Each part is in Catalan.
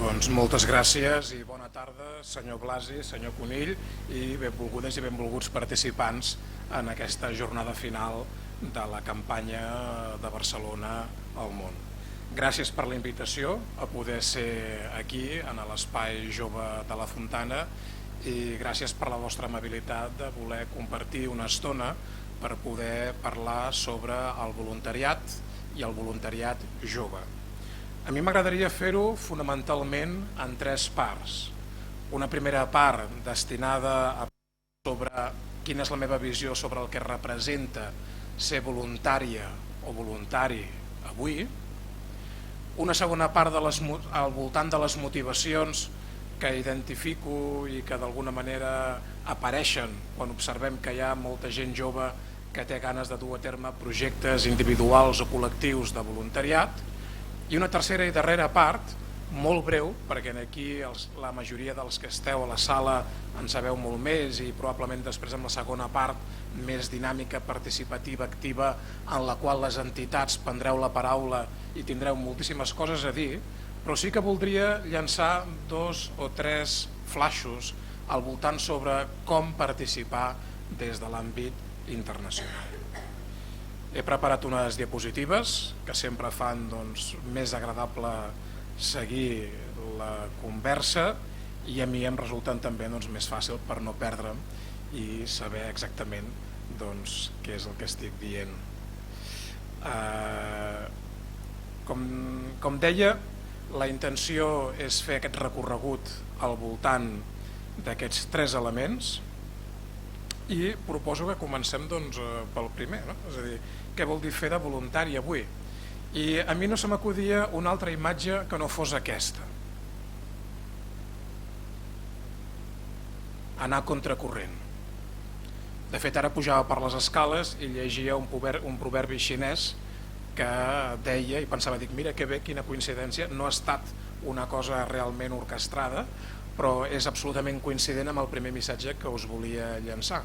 Doncs moltes gràcies i bona tarda, senyor Blasi, senyor Conill, i benvolgudes i benvolguts participants en aquesta jornada final de la campanya de Barcelona al món. Gràcies per la invitació a poder ser aquí, en l'Espai Jove de la Fontana, i gràcies per la vostra amabilitat de voler compartir una estona per poder parlar sobre el voluntariat i el voluntariat jove. A mi m'agradaria fer-ho fonamentalment en tres parts. Una primera part destinada a sobre quina és la meva visió sobre el que representa ser voluntària o voluntari avui. Una segona part al voltant de les motivacions que identifico i que d'alguna manera apareixen quan observem que hi ha molta gent jove que té ganes de dur a terme projectes individuals o col·lectius de voluntariat. I una tercera i darrera part, molt breu, perquè aquí la majoria dels que esteu a la sala en sabeu molt més i probablement després en la segona part més dinàmica, participativa, activa, en la qual les entitats prendreu la paraula i tindreu moltíssimes coses a dir, però sí que voldria llançar 2 o 3 flaixos al voltant sobre com participar des de l'àmbit internacional. He preparat unes diapositives que sempre fan més agradable seguir la conversa i a mi em resulten també més fàcil per no perdre'm i saber exactament què és el que estic dient. Com deia, la intenció és fer aquest recorregut al voltant d'aquests 3 elements i proposo que comencem pel primer, no? És a dir, què vol dir fer de voluntari avui? I a mi no se m'acudia una altra imatge que no fos aquesta. Anar contracorrent. De fet, ara pujava per les escales i llegia un proverbi xinès que deia, i pensava, mira que bé, quina coincidència, no ha estat una cosa realment orquestrada, però és absolutament coincident amb el primer missatge que us volia llançar,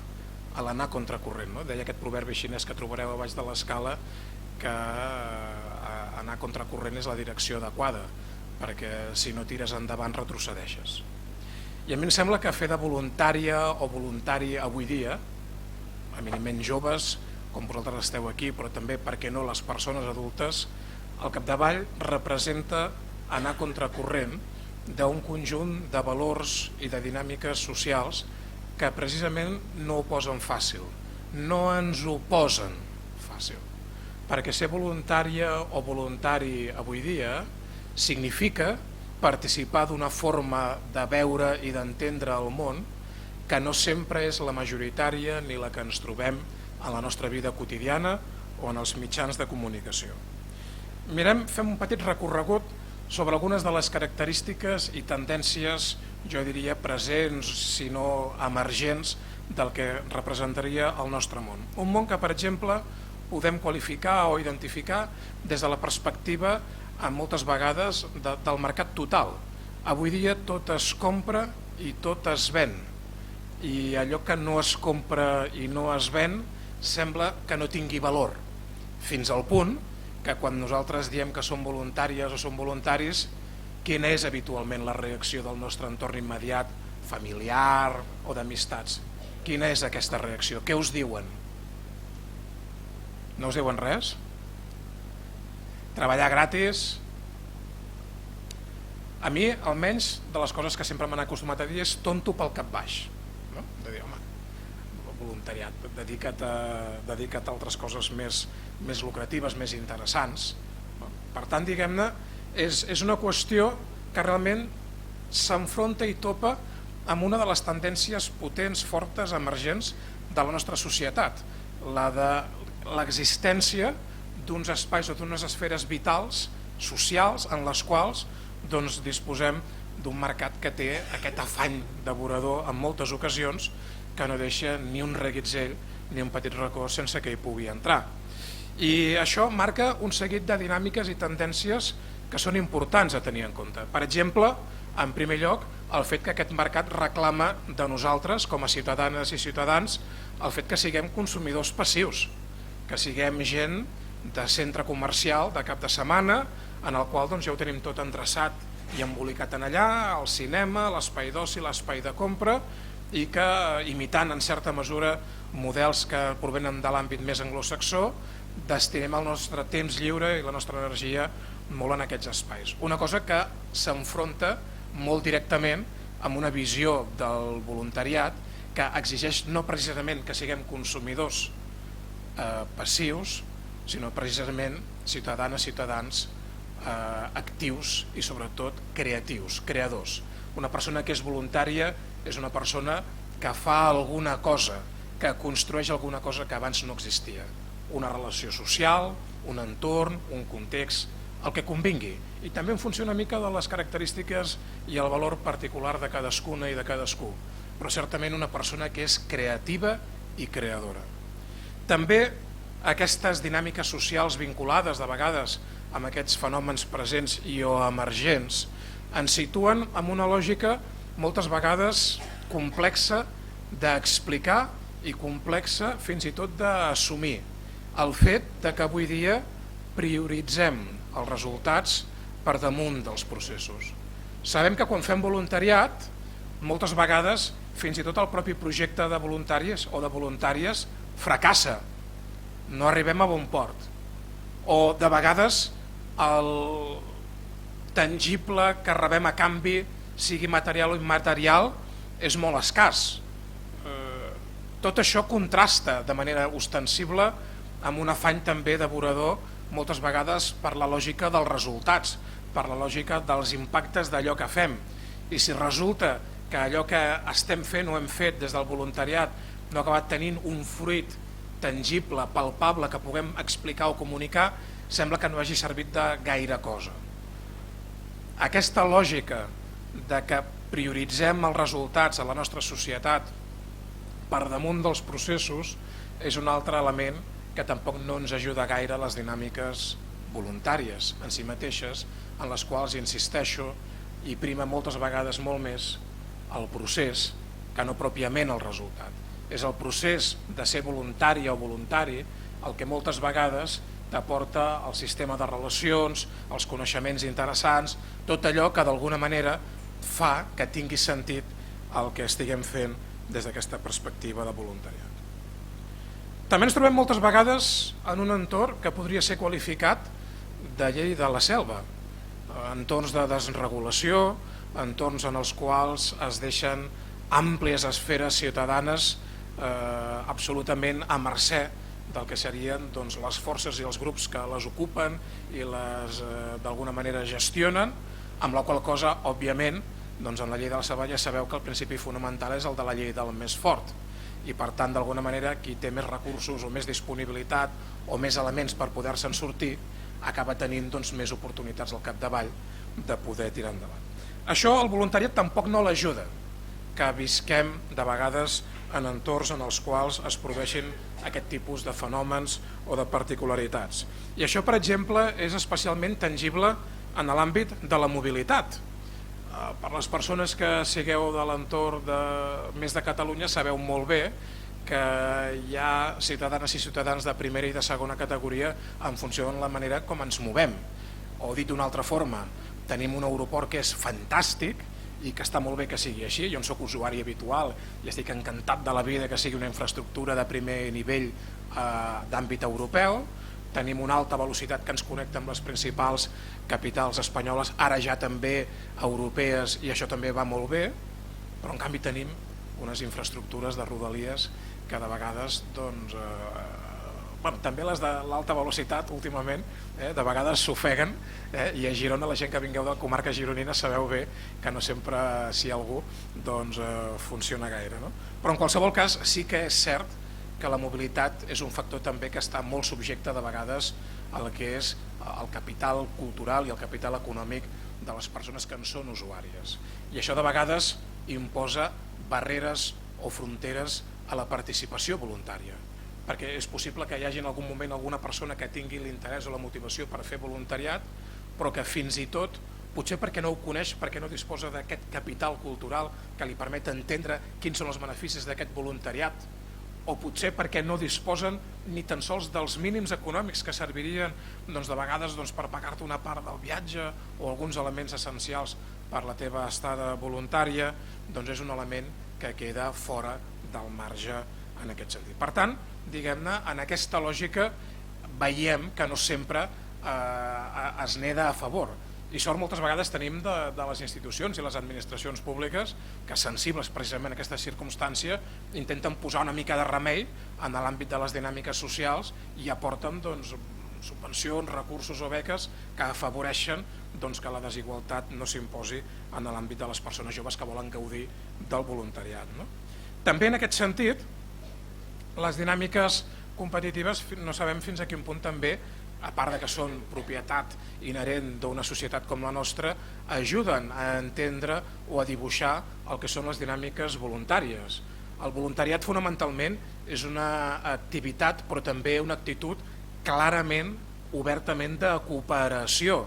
a l'anar contracorrent, no? Deia aquest proverbi xinès que trobareu a baix de l'escala que anar contracorrent és la direcció adequada, perquè si no tires endavant retrocedeixes. I a mi em sembla que fer de voluntària o voluntari avui dia, eminentment joves, com vosaltres esteu aquí, però també, per què no, les persones adultes, al capdavall representa anar contracorrent d'un conjunt de valors i de dinàmiques socials que precisament no ho posen fàcil, no ens ho posen fàcil, perquè ser voluntària o voluntari avui dia significa participar d'una forma de veure i d'entendre el món que no sempre és la majoritària ni la que ens trobem en la nostra vida quotidiana o en els mitjans de comunicació. Fem un petit recorregut sobre algunes de les característiques i tendències, jo diria presents, si no emergents, del que representaria el nostre món. Un món que, per exemple, podem qualificar o identificar des de la perspectiva, moltes vegades, del mercat total. Avui dia tot es compra i tot es ven, i allò que no es compra i no es ven sembla que no tingui valor, fins al punt que quan nosaltres diem que som voluntàries o som voluntaris, quina és habitualment la reacció del nostre entorn immediat, familiar o d'amistats? Quina és aquesta reacció? Què us diuen? No us diuen res? Treballar gratis? A mi, almenys, de les coses que sempre m'han acostumat a dir és tonto pel cap baix. De dir, home, voluntariat, dedica't a altres coses més lucratives, més interessants. Per tant, diguem-ne, és una qüestió que realment s'enfronta i topa amb una de les tendències potents, fortes, emergents de la nostra societat, la de l'existència d'uns espais o d'unes esferes vitals, socials, en les quals disposem d'un mercat que té aquest afany devorador en moltes ocasions que no deixa ni un reguitzell ni un petit racó sense que hi pugui entrar. I això marca un seguit de dinàmiques i tendències que són importants a tenir en compte. Per exemple, en primer lloc, el fet que aquest mercat reclama de nosaltres, com a ciutadanes i ciutadans, el fet que siguem consumidors passius, que siguem gent de centre comercial de cap de setmana, en el qual ja ho tenim tot endreçat i embolicat en allà, el cinema, l'espai d'oci, l'espai de compra, i que, imitant en certa mesura models que provenen de l'àmbit més anglosaxó, destinem el nostre temps lliure i la nostra energia molt en aquests espais. Una cosa que s'enfronta molt directament amb una visió del voluntariat que exigeix no precisament que siguem consumidors passius, sinó precisament ciutadans actius i sobretot creatius, creadors. Una persona que és voluntària és una persona que fa alguna cosa, que construeix alguna cosa que abans no existia. Una relació social, un entorn, un context, el que convingui. I també en funció una mica de les característiques i el valor particular de cadascuna i de cadascú. Però certament una persona que és creativa i creadora. També aquestes dinàmiques socials vinculades de vegades amb aquests fenòmens presents i o emergents ens situen en una lògica moltes vegades complexa d'explicar i complexa fins i tot d'assumir el fet que avui dia prioritzem els resultats per damunt dels processos. Sabem que quan fem voluntariat moltes vegades fins i tot el propi projecte de voluntaris o de voluntàries fracassa, no arribem a bon port, o de vegades el tangible que rebem a canvi, sigui material o immaterial, és molt escàs. Tot això contrasta de manera ostensible amb un afany també devorador moltes vegades per la lògica dels resultats, per la lògica dels impactes d'allò que fem. I si resulta que allò que estem fent o hem fet des del voluntariat no ha acabat tenint un fruit tangible, palpable, que puguem explicar o comunicar, sembla que no hagi servit de gaire cosa. Aquesta lògica de que prioritzem els resultats a la nostra societat per damunt dels processos és un altre element que tampoc no ens ajuda gaire a les dinàmiques voluntàries en si mateixes, en les quals, insisteixo, hi prima moltes vegades molt més el procés que no pròpiament el resultat. És el procés de ser voluntari o voluntari el que moltes vegades t'aporta el sistema de relacions, els coneixements interessants, tot allò que d'alguna manera fa que tingui sentit el que estiguem fent des d'aquesta perspectiva de voluntariat. També ens trobem moltes vegades en un entorn que podria ser qualificat de llei de la selva, entorns de desregulació, entorns en els quals es deixen àmplies esferes ciutadanes absolutament a mercè del que serien les forces i els grups que les ocupen i les d'alguna manera gestionen, amb la qual cosa, òbviament, en la llei de la selva ja sabeu que el principi fonamental és el de la llei del més fort, i per tant d'alguna manera qui té més recursos o més disponibilitat o més elements per poder-se'n sortir acaba tenint més oportunitats al capdavall de poder tirar endavant. Això el voluntariat tampoc no l'ajuda, que visquem de vegades en entorns en els quals es produeixin aquest tipus de fenòmens o de particularitats. I això, per exemple, és especialment tangible en l'àmbit de la mobilitat. Per les persones que sigueu de l'entorn més de Catalunya sabeu molt bé que hi ha ciutadanes i ciutadans de primera i de segona categoria en funció de la manera com ens movem. O dit d'una altra forma, tenim un aeroport que és fantàstic i que està molt bé que sigui així, jo en soc usuari habitual i estic encantat de la vida que sigui una infraestructura de primer nivell d'àmbit europeu, tenim una alta velocitat que ens connecta amb les principals capitals espanyoles, ara ja també europees, i això també va molt bé, però en canvi tenim unes infraestructures de rodalies que de vegades també les de l'alta velocitat últimament de vegades s'ofeguen, i a Girona, la gent que vingueu de la comarca gironina sabeu bé que no sempre, si algú, funciona gaire. Però en qualsevol cas sí que és cert que la mobilitat és un factor també que està molt subjecte de vegades al que és el capital cultural i el capital econòmic de les persones que en són usuàries. I això de vegades imposa barreres o fronteres a la participació voluntària, perquè és possible que hi hagi en algun moment alguna persona que tingui l'interès o la motivació per fer voluntariat, però que fins i tot, potser perquè no ho coneix, perquè no disposa d'aquest capital cultural que li permet entendre quins són els beneficis d'aquest voluntariat, o potser perquè no disposen ni tan sols dels mínims econòmics que servirien de vegades per pagar-te una part del viatge o alguns elements essencials per la teva estada voluntària, doncs és un element que queda fora del marge en aquest sentit. Per tant, diguem-ne, en aquesta lògica veiem que no sempre es neda a favor, i sort moltes vegades tenim de les institucions i les administracions públiques que, sensibles precisament a aquesta circumstància, intenten posar una mica de remei en l'àmbit de les dinàmiques socials i aporten subvencions, recursos o beques que afavoreixen que la desigualtat no s'imposi en l'àmbit de les persones joves que volen gaudir del voluntariat. També en aquest sentit, les dinàmiques competitives no sabem fins a quin punt també, a part que són propietat inherent d'una societat com la nostra, ajuden a entendre o a dibuixar el que són les dinàmiques voluntàries. El voluntariat fonamentalment és una activitat, però també una actitud clarament, obertament de cooperació,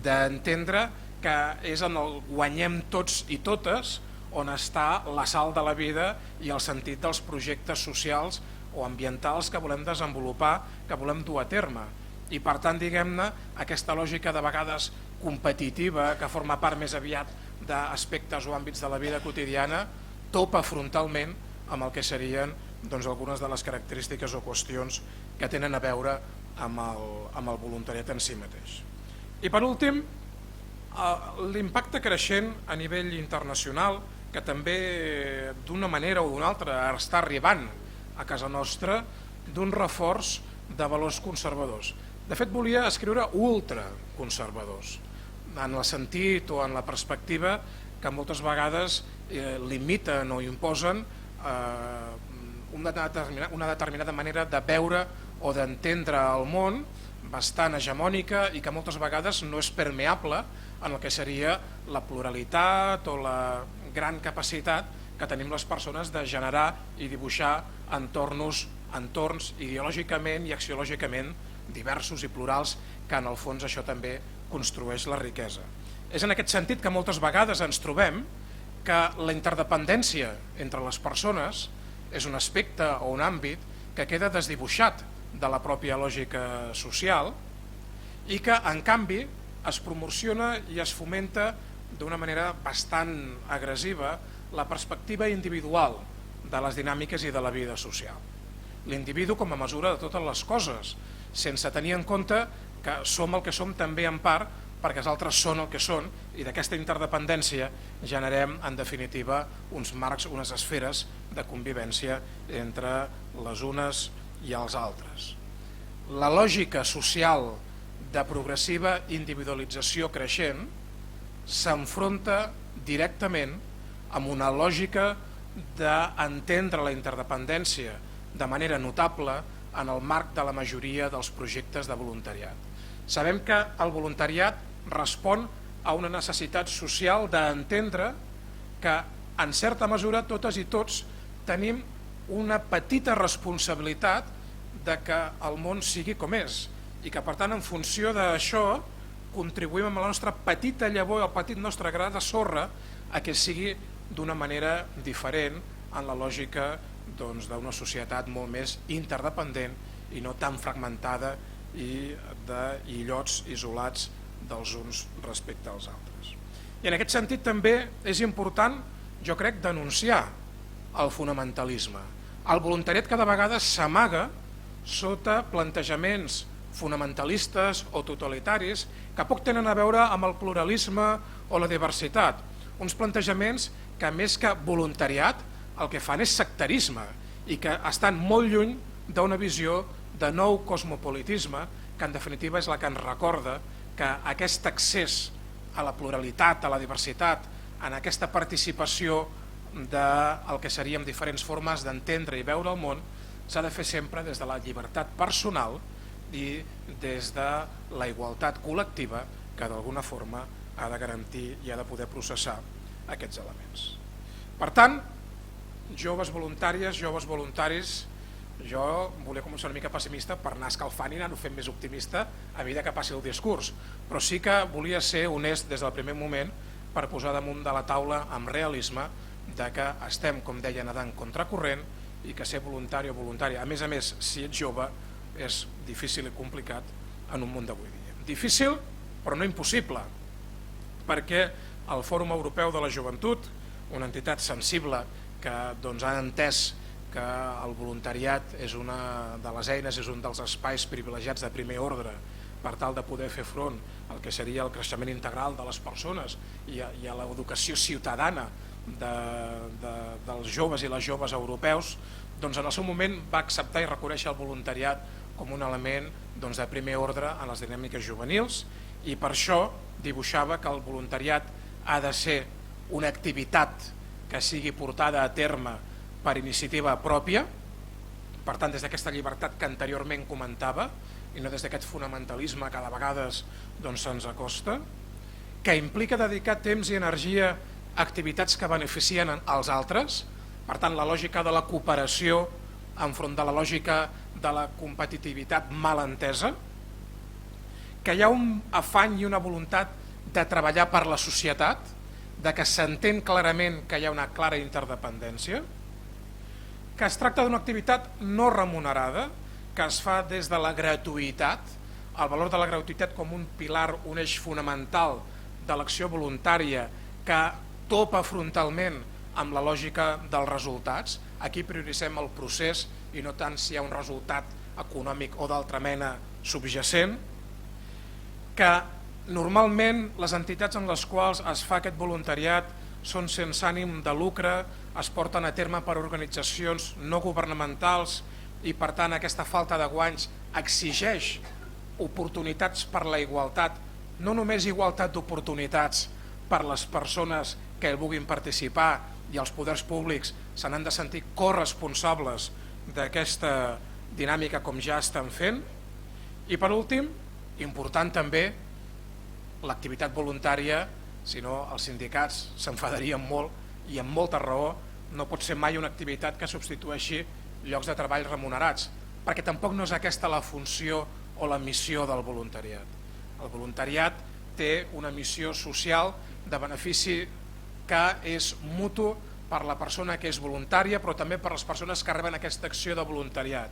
d'entendre que és en el guanyem tots i totes on està la sal de la vida i el sentit dels projectes socials o ambientals que volem desenvolupar, que volem dur a terme. I per tant, diguem-ne, aquesta lògica de vegades competitiva, que forma part més aviat d'aspectes o àmbits de la vida quotidiana, topa frontalment amb el que serien algunes de les característiques o qüestions que tenen a veure amb el voluntariat en si mateix. I per últim, l'impacte creixent a nivell internacional, que també d'una manera o d'una altra està arribant a casa nostra, d'un reforç de valors conservadors. De fet, volia escriure ultraconservadors, en el sentit o en la perspectiva que moltes vegades limiten o imposen una determinada manera de veure o d'entendre el món bastant hegemònica i que moltes vegades no és permeable en el que seria la pluralitat o la gran capacitat que tenim les persones de generar i dibuixar entorns ideològicament i axiològicament diversos i plurals, que en el fons això també construeix la riquesa. És en aquest sentit que moltes vegades ens trobem que la interdependència entre les persones és un aspecte o un àmbit que queda desdibuixat de la pròpia lògica social i que en canvi es promociona i es fomenta d'una manera bastant agressiva la perspectiva individual de les dinàmiques i de la vida social. L'individu com a mesura de totes les coses, sense tenir en compte que som el que som també en part perquè els altres són el que són i d'aquesta interdependència generem en definitiva uns marcs, unes esferes de convivència entre les unes i els altres. La lògica social de progressiva individualització creixent s'enfronta directament amb una lògica d'entendre la interdependència de manera notable en el marc de la majoria dels projectes de voluntariat. Sabem que el voluntariat respon a una necessitat social d'entendre que en certa mesura totes i tots tenim una petita responsabilitat de que el món sigui com és i que per tant en funció d'això contribuïm amb la nostra petita llavor, el petit nostre gra de sorra a que sigui d'una manera diferent en la lògica d'una societat molt més interdependent i no tan fragmentada i d'illots isolats dels uns respecte als altres. I en aquest sentit també és important, jo crec, denunciar el fonamentalisme. El voluntariat cada vegada s'amaga sota plantejaments fonamentalistes o totalitaris que poc tenen a veure amb el pluralisme o la diversitat. Uns plantejaments que més que voluntariat el que fan és sectarisme i que estan molt lluny d'una visió de nou cosmopolitisme que en definitiva és la que ens recorda que aquest accés a la pluralitat, a la diversitat, en aquesta participació del que serien diferents formes d'entendre i veure el món s'ha de fer sempre des de la llibertat personal i des de la igualtat col·lectiva que d'alguna forma ha de garantir i ha de poder processar aquests elements. Per tant, joves voluntàries, joves voluntaris, jo volia començar una mica pessimista per anar escalfant i anar-ho fent més optimista a mesura que passi el discurs, però sí que volia ser honest des del primer moment per posar damunt de la taula amb realisme de que estem, com deia, nedant contracorrent i que ser voluntari o voluntària, a més, si ets jove, és difícil i complicat en un món d'avui dia. Difícil, però no impossible, perquè el Fòrum Europeu de la Joventut, una entitat sensible que ha entès que el voluntariat és una de les eines, és un dels espais privilegiats de primer ordre per tal de poder fer front al que seria el creixement integral de les persones i a l'educació ciutadana dels joves i les joves europeus, doncs en el seu moment va acceptar i reconèixer el voluntariat com un element de primer ordre en les dinàmiques juvenils, i per això dibuixava que el voluntariat ha de ser una activitat que sigui portada a terme per iniciativa pròpia, per tant des d'aquesta llibertat que anteriorment comentava i no des d'aquest fonamentalisme que de vegades se'ns acosta, que implica dedicar temps i energia a activitats que beneficien els altres, per tant la lògica de la cooperació enfront de la lògica de la competitivitat mal entesa, que hi ha un afany i una voluntat de treballar per la societat, de que s'entén clarament que hi ha una clara interdependència, que es tracta d'una activitat no remunerada, que es fa des de la gratuïtat, el valor de la gratuïtat com un pilar, un eix fonamental de l'acció voluntària que topa frontalment amb la lògica dels resultats. Aquí prioritzem el procés i no tant si hi ha un resultat econòmic o d'altra mena subjacent, que normalment les entitats en les quals es fa aquest voluntariat són sense ànim de lucre, es porten a terme per organitzacions no governamentals i per tant aquesta falta de guanys exigeix oportunitats per la igualtat, no només igualtat d'oportunitats per les persones que hi vulguin participar i els poders públics se n'han de sentir corresponsables d'aquesta dinàmica com ja estan fent, i per últim, important també, l'activitat voluntària, si no els sindicats s'enfadarien molt i amb molta raó, no pot ser mai una activitat que substitueixi llocs de treball remunerats, perquè tampoc no és aquesta la funció o la missió del voluntariat. El voluntariat té una missió social de benefici que és mutu per la persona que és voluntària, però també per les persones que reben aquesta acció de voluntariat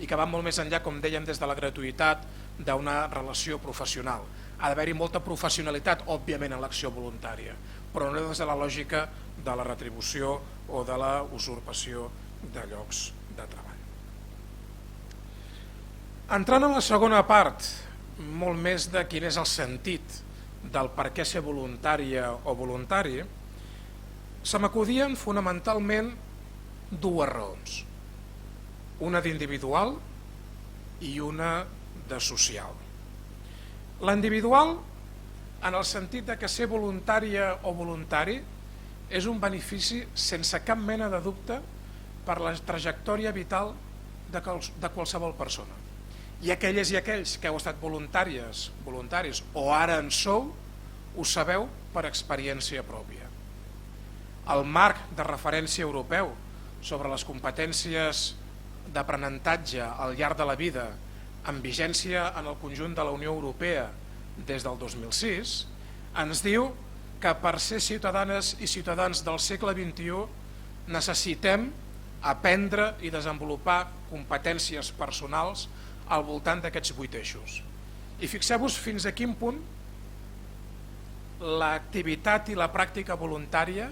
i que va molt més enllà, com dèiem, des de la gratuïtat d'una relació professional. Ha d'haver-hi molta professionalitat, òbviament, en l'acció voluntària, però no des de la lògica de la retribució o de la usurpació de llocs de treball. Entrant en la segona part, molt més de quin és el sentit del per què ser voluntària o voluntari, se m'acudien fonamentalment dues raons, una d'individual i una de social. La individual, en el sentit de que ser voluntària o voluntari és un benefici sense cap mena de dubte per la trajectòria vital de qualsevol persona. I aquelles i aquells que heu estat voluntaris o ara en sou, ho sabeu per experiència pròpia. El marc de referència europeu sobre les competències d'aprenentatge al llarg de la vida, en vigència en el conjunt de la Unió Europea des del 2006, ens diu que per ser ciutadanes i ciutadans del segle XXI necessitem aprendre i desenvolupar competències personals al voltant d'aquests 8 eixos. I fixeu-vos fins a quin punt l'activitat i la pràctica voluntària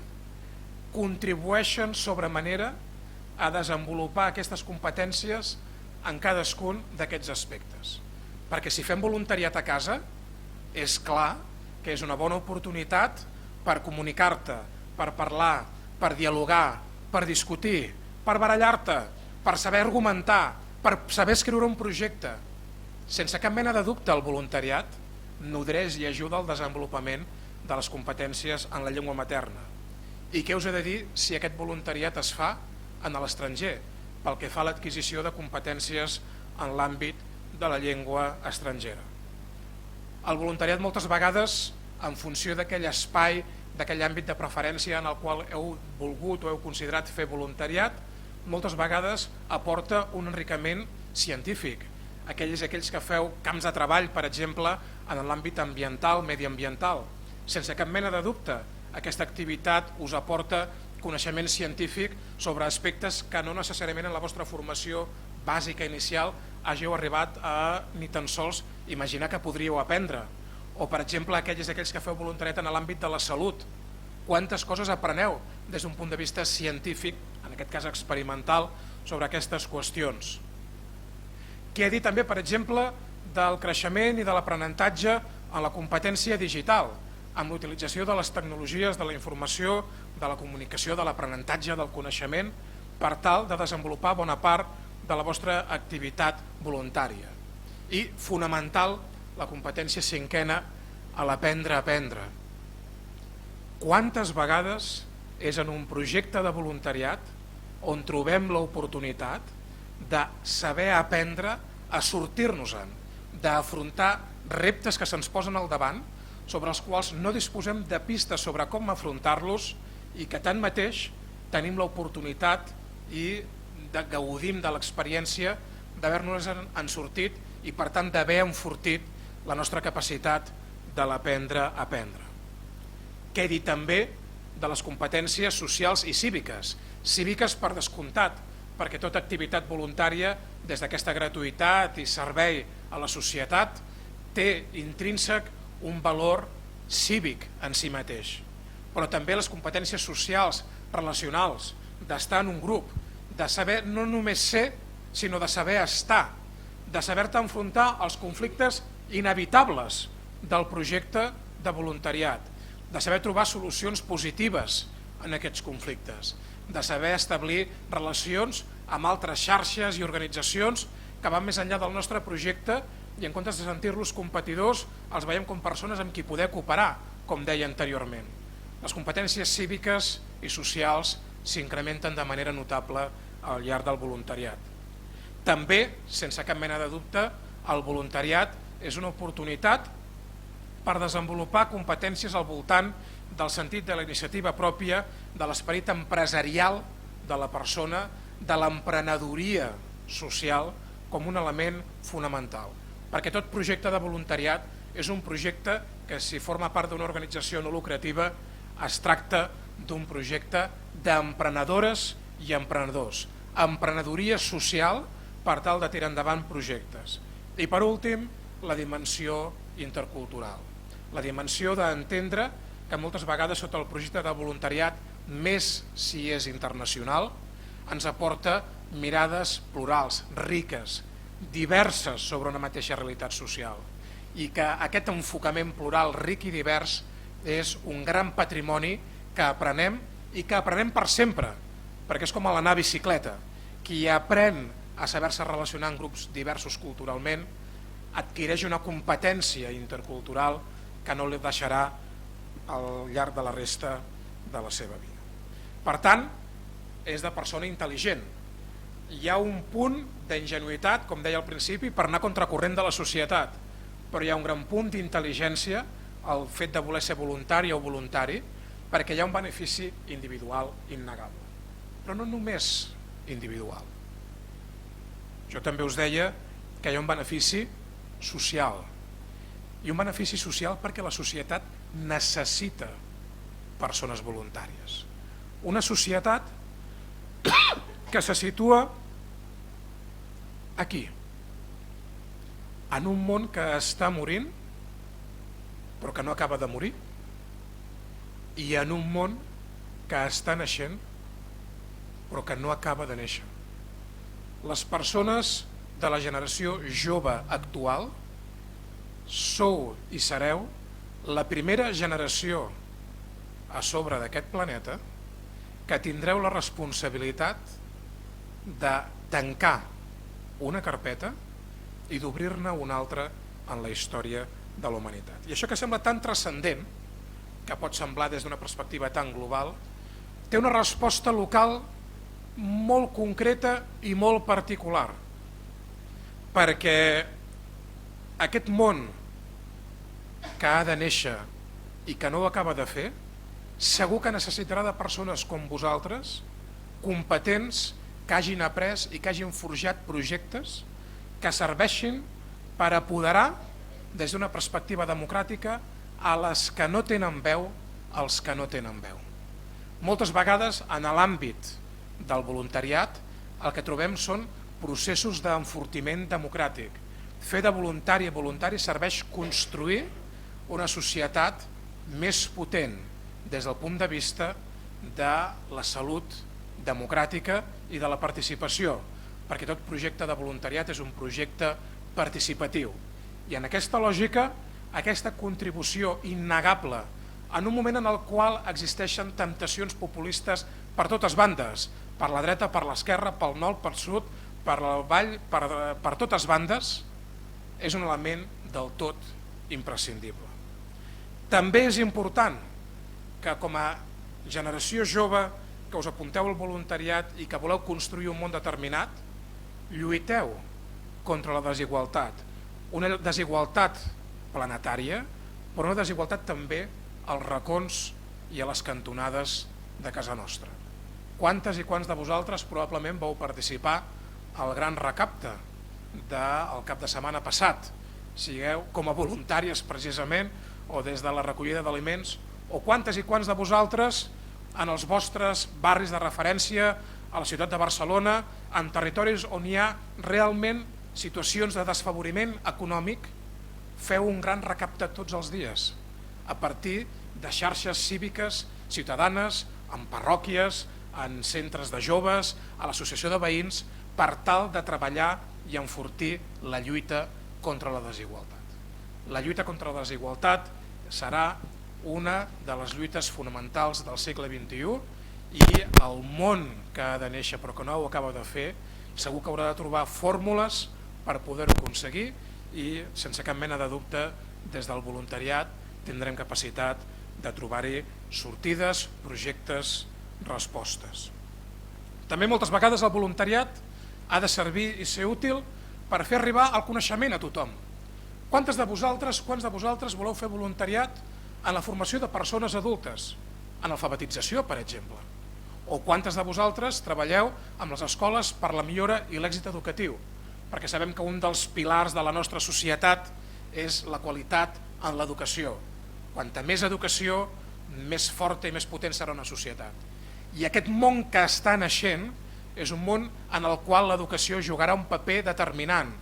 contribueixen sobremanera a desenvolupar aquestes competències en cadascun d'aquests aspectes. Perquè si fem voluntariat a casa, és clar que és una bona oportunitat per comunicar-te, per parlar, per dialogar, per discutir, per barallar-te, per saber argumentar, per saber escriure un projecte. Sense cap mena de dubte, el voluntariat nodreix i ajuda al desenvolupament de les competències en la llengua materna. I què us he de dir si aquest voluntariat es fa en l'estranger, pel que fa a l'adquisició de competències en l'àmbit de la llengua estrangera. El voluntariat moltes vegades, en funció d'aquell espai, d'aquell àmbit de preferència en el qual heu volgut o heu considerat fer voluntariat, moltes vegades aporta un enriquiment científic. Aquells que feu camps de treball, per exemple, en l'àmbit ambiental, mediambiental. Sense cap mena de dubte, aquesta activitat us aporta coneixement científic sobre aspectes que no necessàriament en la vostra formació bàsica inicial hàgiu arribat a ni tan sols imaginar que podríeu aprendre. O, per exemple, aquells que feu voluntariat en l'àmbit de la salut, quantes coses apreneu des d'un punt de vista científic, en aquest cas experimental, sobre aquestes qüestions. Què he dit també, per exemple, del creixement i de l'aprenentatge en la competència digital, amb l'utilització de les tecnologies de la informació, de la comunicació, de l'aprenentatge, del coneixement, per tal de desenvolupar bona part de la vostra activitat voluntària. I, fonamental, la competència cinquena, a l'aprendre a aprendre. Quantes vegades és en un projecte de voluntariat on trobem l'oportunitat de saber aprendre a sortir-nos-en, d'afrontar reptes que se'ns posen al davant, sobre els quals no disposem de pistes sobre com afrontar-los i que tanmateix tenim l'oportunitat i gaudim de l'experiència d'haver-nos-en sortit i per tant d'haver enfortit la nostra capacitat de l'aprendre a aprendre. Què he dit també de les competències socials i cíviques? Cíviques per descomptat, perquè tota activitat voluntària, des d'aquesta gratuïtat i servei a la societat, té intrínsec un valor cívic en si mateix. Però també les competències socials, relacionals, d'estar en un grup, de saber no només ser, sinó de saber estar, de saber-te enfrontar als conflictes inevitables del projecte de voluntariat, de saber trobar solucions positives en aquests conflictes, de saber establir relacions amb altres xarxes i organitzacions que van més enllà del nostre projecte i en comptes de sentir-los competidors els veiem com persones amb qui poder cooperar, com deia anteriorment. Les competències cíviques i socials s'incrementen de manera notable al llarg del voluntariat. També, sense cap mena de dubte, el voluntariat és una oportunitat per desenvolupar competències al voltant del sentit de la iniciativa pròpia, de l'esperit empresarial de la persona, de l'emprenedoria social com un element fonamental. Perquè tot projecte de voluntariat és un projecte que, si forma part d'una organització no lucrativa, es tracta d'un projecte d'emprenedores i emprenedors, emprenedoria social per tal de tirar endavant projectes. I per últim, la dimensió intercultural, la dimensió d'entendre que moltes vegades sota el projecte de voluntariat, més si és internacional, ens aporta mirades plurals, riques, diverses sobre una mateixa realitat social, i que aquest enfocament plural, ric i divers, és un gran patrimoni que aprenem i que aprenem per sempre, perquè és com a l'anar a bicicleta. Qui aprèn a saber-se relacionar en grups diversos culturalment adquireix una competència intercultural que no li deixarà al llarg de la resta de la seva vida. Per tant, és de persona intel·ligent. Hi ha un punt d'ingenuïtat, com deia al principi, per anar contracorrent de la societat, però hi ha un gran punt d'intel·ligència al fet de voler ser voluntari o voluntari, perquè hi ha un benefici individual innegable. Però no només individual. Jo també us deia que hi ha un benefici social, i un benefici social perquè la societat necessita persones voluntàries. Una societat que se situa aquí, en un món que està morint, però que no acaba de morir, i en un món que està naixent, però que no acaba de néixer. Les persones de la generació jove actual sou i sereu la primera generació a sobre d'aquest planeta que tindreu la responsabilitat de tancar una carpeta i d'obrir-ne una altra en la història de la humanitat. I això que sembla tan transcendent, que pot semblar des d'una perspectiva tan global, té una resposta local molt concreta i molt particular, perquè aquest món que ha de néixer i que no ho acaba de fer, segur que necessitarà de persones com vosaltres, competents, que hagin après i que hagin forjat projectes que serveixin per apoderar des d'una perspectiva democràtica a les que no tenen veu, als que no tenen veu. Moltes vegades en l'àmbit del voluntariat el que trobem són processos d'enfortiment democràtic. Fer de voluntari a voluntari serveix construir una societat més potent, des del punt de vista de la salut democràtica i de la participació, perquè tot projecte de voluntariat és un projecte participatiu. I en aquesta lògica, aquesta contribució innegable en un moment en el qual existeixen temptacions populistes per totes bandes, per la dreta, per l'esquerra, pel nord, pel sud, per el vall, per totes bandes, és un element del tot imprescindible. També és important que com a generació jove que us apunteu al voluntariat i que voleu construir un món determinat, lluiteu contra la desigualtat. Una desigualtat planetària, però una desigualtat també als racons i a les cantonades de casa nostra. Quantes i quants de vosaltres probablement vau participar al gran recapte del cap de setmana passat, sigueu com a voluntàries precisament o des de la recollida d'aliments, o quantes i quants de vosaltres en els vostres barris de referència a la ciutat de Barcelona, en territoris on hi ha realment situacions de desfavoriment econòmic, feu un gran recapte tots els dies a partir de xarxes cíviques ciutadanes, en parròquies, en centres de joves, a l'associació de veïns, per tal de treballar i enfortir la lluita contra la desigualtat. La lluita contra la desigualtat serà una de les lluites fonamentals del segle XXI i el món que ha de néixer però que no ho acaba de fer segur que haurà de trobar fórmules per poder-ho aconseguir i sense cap mena de dubte des del voluntariat tindrem capacitat de trobar-hi sortides, projectes, respostes. També moltes vegades el voluntariat ha de servir i ser útil per fer arribar el coneixement a tothom. Quants de vosaltres voleu fer voluntariat en la formació de persones adultes, en alfabetització, per exemple? O quantes de vosaltres treballeu amb les escoles per la millora i l'èxit educatiu? Perquè sabem que un dels pilars de la nostra societat és la qualitat en l'educació. Quanta més educació, més forta i més potent serà una societat. I aquest món que està naixent és un món en el qual l'educació jugarà un paper determinant,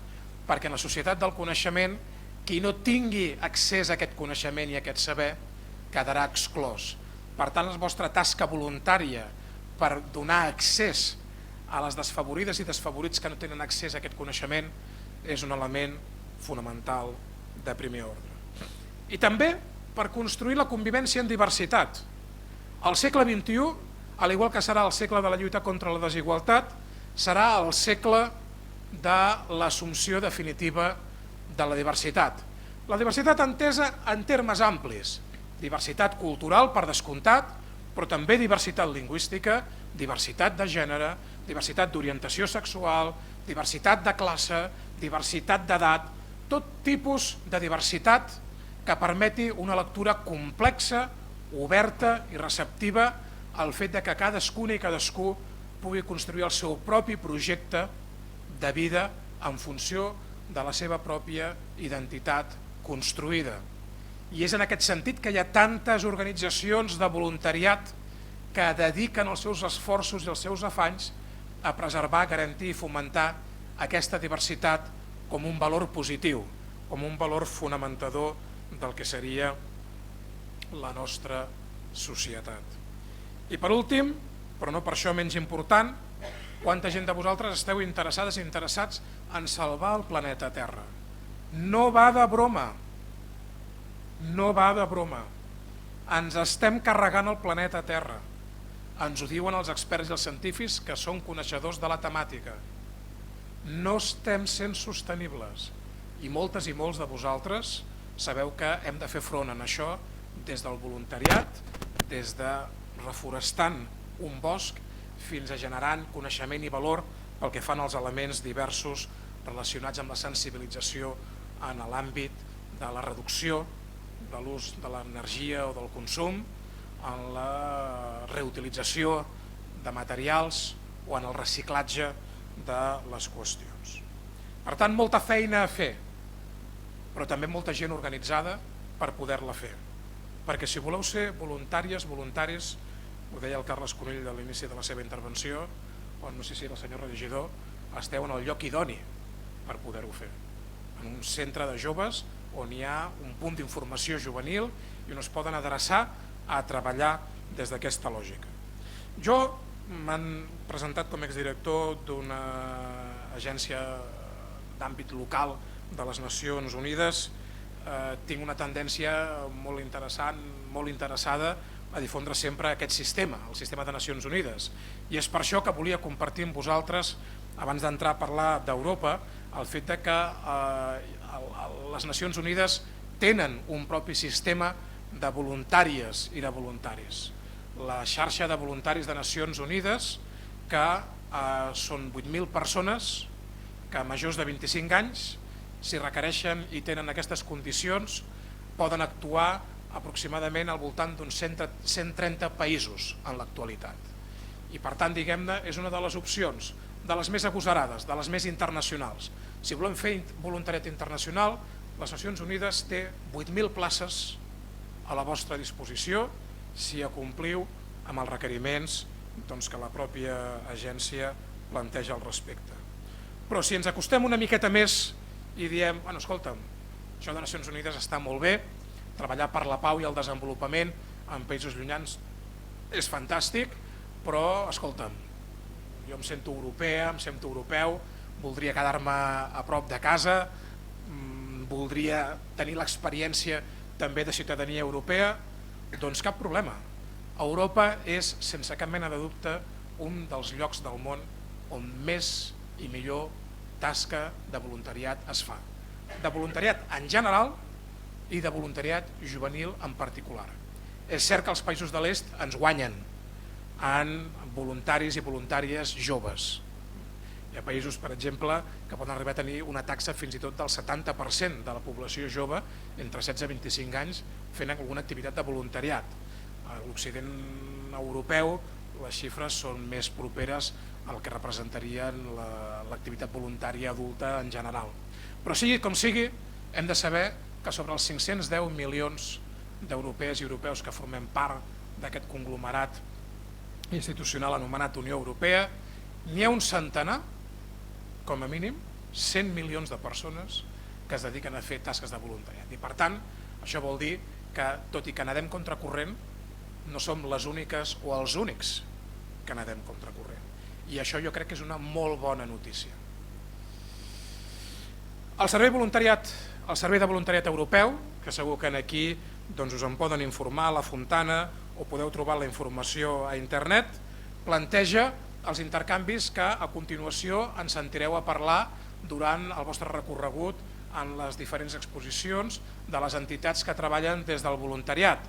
perquè en la societat del coneixement, qui no tingui accés a aquest coneixement i a aquest saber quedarà exclòs. Per tant, la vostra tasca voluntària per donar accés a les desfavorides i desfavorits que no tenen accés a aquest coneixement és un element fonamental de primer ordre. I també per construir la convivència en diversitat. El segle XXI, al igual que serà el segle de la lluita contra la desigualtat, serà el segle de l'assumpció definitiva de la diversitat. La diversitat entesa en termes amplis, diversitat cultural per descomptat, però també diversitat lingüística, diversitat de gènere, diversitat d'orientació sexual, diversitat de classe, diversitat d'edat, tot tipus de diversitat que permeti una lectura complexa, oberta i receptiva al fet que cadascuna i cadascú pugui construir el seu propi projecte de vida en funció de la seva pròpia identitat construïda. I és en aquest sentit que hi ha tantes organitzacions de voluntariat que dediquen els seus esforços i els seus afanys a preservar, garantir i fomentar aquesta diversitat com un valor positiu, com un valor fonamentador del que seria la nostra societat. I per últim, però no per això menys important, quanta gent de vosaltres esteu interessades i interessats en salvar el planeta Terra? No va de broma, no va de broma. Ens estem carregant el planeta Terra. Ens ho diuen els experts i els científics que són coneixedors de la temàtica. No estem sent sostenibles i moltes i molts de vosaltres sabeu que hem de fer front en això des del voluntariat, des de reforestant un bosc fins a generant coneixement i valor pel que fan als elements diversos relacionats amb la sensibilització en l'àmbit de la reducció de l'ús de l'energia o del consum, en la reutilització de materials o en el reciclatge de les qüestions. Per tant, molta feina a fer, però també molta gent organitzada per poder-la fer. Perquè si voleu ser voluntàries, voluntaris, ho deia el Carles Conill a l'inici de la seva intervenció, o no sé si era el senyor regidor, esteu en el lloc idoni per poder-ho fer. En un centre de joves on hi ha un punt d'informació juvenil i on es poden adreçar a treballar des d'aquesta lògica. Jo m'han presentat com a exdirector d'una agència d'àmbit local de les Nacions Unides. Tinc una tendència molt interessant, molt interessada a difondre sempre aquest sistema, el sistema de Nacions Unides, i és per això que volia compartir amb vosaltres, abans d'entrar a parlar d'Europa, el fet que les Nacions Unides tenen un propi sistema de voluntàries i de voluntaris. La xarxa de voluntaris de Nacions Unides, que són 8.000 persones que majors de 25 anys, si requereixen i tenen aquestes condicions, poden actuar aproximadament al voltant d'uns 130 països en l'actualitat. I per tant, diguem-ne, és una de les opcions, de les més agosarades, de les més internacionals. Si volem fer voluntariat internacional, les Nacions Unides té 8.000 places a la vostra disposició si acompliu amb els requeriments que la pròpia agència planteja al respecte. Però si ens acostem una miqueta més i diem, bueno, escolta'm, això de Nacions Unides està molt bé, treballar per la pau i el desenvolupament en països llunyans és fantàstic, però, escolta'm, jo em sento europea, em sento europeu, voldria quedar-me a prop de casa, voldria tenir l'experiència també de ciutadania europea, doncs cap problema. Europa és, sense cap mena de dubte, un dels llocs del món on més i millor tasca de voluntariat es fa. De voluntariat en general i de voluntariat juvenil en particular. És cert que els països de l'est ens guanyen en voluntaris i voluntàries joves. Hi ha països, per exemple, que poden arribar a tenir una taxa fins i tot del 70% de la població jove entre 16 i 25 anys fent alguna activitat de voluntariat. A l'Occident europeu les xifres són més properes al que representarien l'activitat voluntària adulta en general. Però sigui com sigui, hem de saber que sobre els 510 milions d'europees i europeus que formem part d'aquest conglomerat institucional anomenat Unió Europea, n'hi ha un centenar, com a mínim, 100 milions de persones que es dediquen a fer tasques de voluntariat. I per tant, això vol dir que, tot i que nedem contracorrent, no som les úniques o els únics que nedem contracorrent. I això jo crec que és una molt bona notícia. El Servei de Voluntariat Europeu, que segur que aquí us en poden informar a la Fontana o podeu trobar la informació a internet, planteja els intercanvis que a continuació ens sentireu a parlar durant el vostre recorregut en les diferents exposicions de les entitats que treballen des del voluntariat,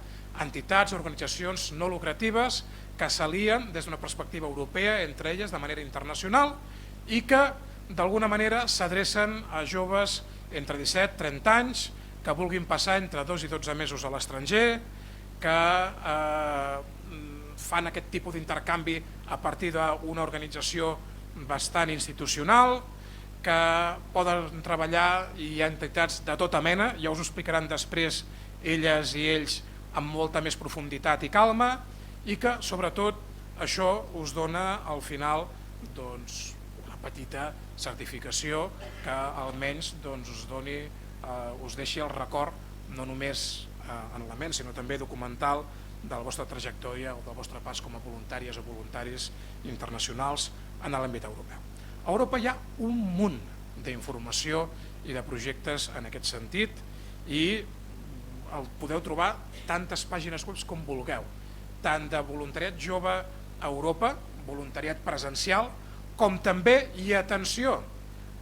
entitats, organitzacions no lucratives que s'alien des d'una perspectiva europea entre elles de manera internacional i que d'alguna manera s'adrecen a joves entre 17 i 30 anys que vulguin passar entre 2 i 12 mesos a l'estranger, que fan aquest tipus d'intercanvi a partir d'una organització bastant institucional, que poden treballar i hi ha entitats de tota mena, ja us ho explicaran després elles i ells amb molta més profunditat i calma, i que sobretot això us dona al final una petita certificació que almenys us deixi el record no només en la ment sinó també documental de la vostra trajectòria o del vostre pas com a voluntàries o voluntaris internacionals en l'àmbit europeu. A Europa hi ha un munt d'informació i de projectes en aquest sentit i podeu trobar tantes pàgines web com vulgueu, tant de voluntariat jove a Europa, voluntariat presencial, com també, i atenció,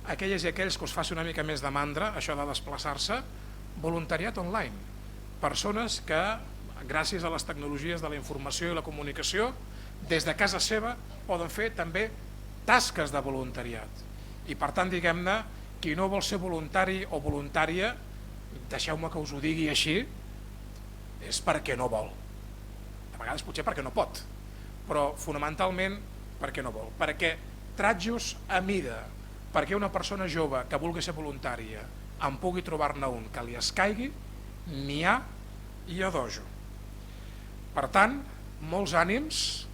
aquelles i aquells que us faci una mica més de mandra, això de desplaçar-se, voluntariat online, persones que, gràcies a les tecnologies de la informació i la comunicació, des de casa seva poden fer també tasques de voluntariat. I per tant, diguem-ne, qui no vol ser voluntari o voluntària, deixeu-me que us ho digui així, és perquè no vol. De vegades potser perquè no pot, però fonamentalment perquè no vol. Perquè tratjos a mida, perquè una persona jove que vulgui ser voluntària en pugui trobar-ne un que li escaigui, n'hi ha i a dojo. Per tant, molts ànims,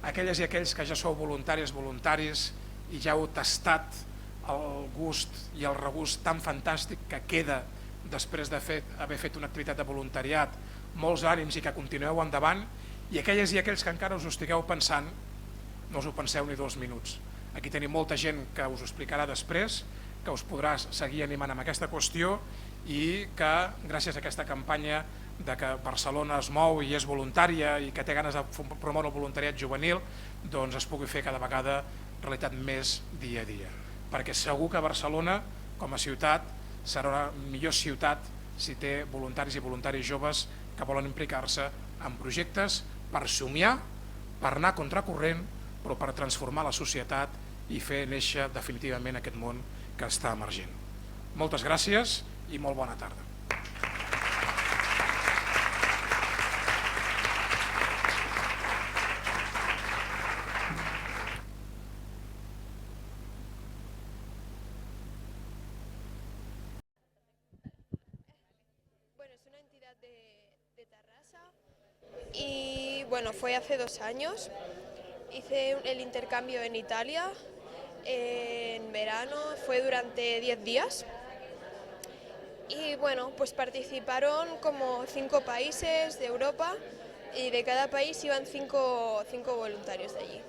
aquelles i aquells que ja sou voluntàries, voluntaris i ja heu tastat el gust i el regust tan fantàstic que queda després d'haver fet una activitat de voluntariat molts ànims i que continueu endavant, i aquelles i aquells que encara us ho estigueu pensant, no us ho penseu ni 2 minuts. Aquí tenim molta gent que us ho explicarà després, que us podrà seguir animant amb aquesta qüestió i que gràcies a aquesta campanya de que Barcelona es mou i és voluntària i que té ganes de promoure el voluntariat juvenil, doncs es pugui fer cada vegada realitat més dia a dia. Perquè segur que Barcelona, com a ciutat, serà una millor ciutat si té voluntaris i voluntaris joves que volen implicar-se en projectes per somiar, per anar contracorrent, però per transformar la societat i fer néixer definitivament aquest món que està emergent. Moltes gràcies i molt bona tarda. Bueno, es una entidad de Tarrasa y bueno, fue hace 2 años. Hice el intercambio en Italia en verano, fue durante 10 días. Y bueno, pues participaron como 5 países de Europa y de cada país iban 5 voluntarios de allí.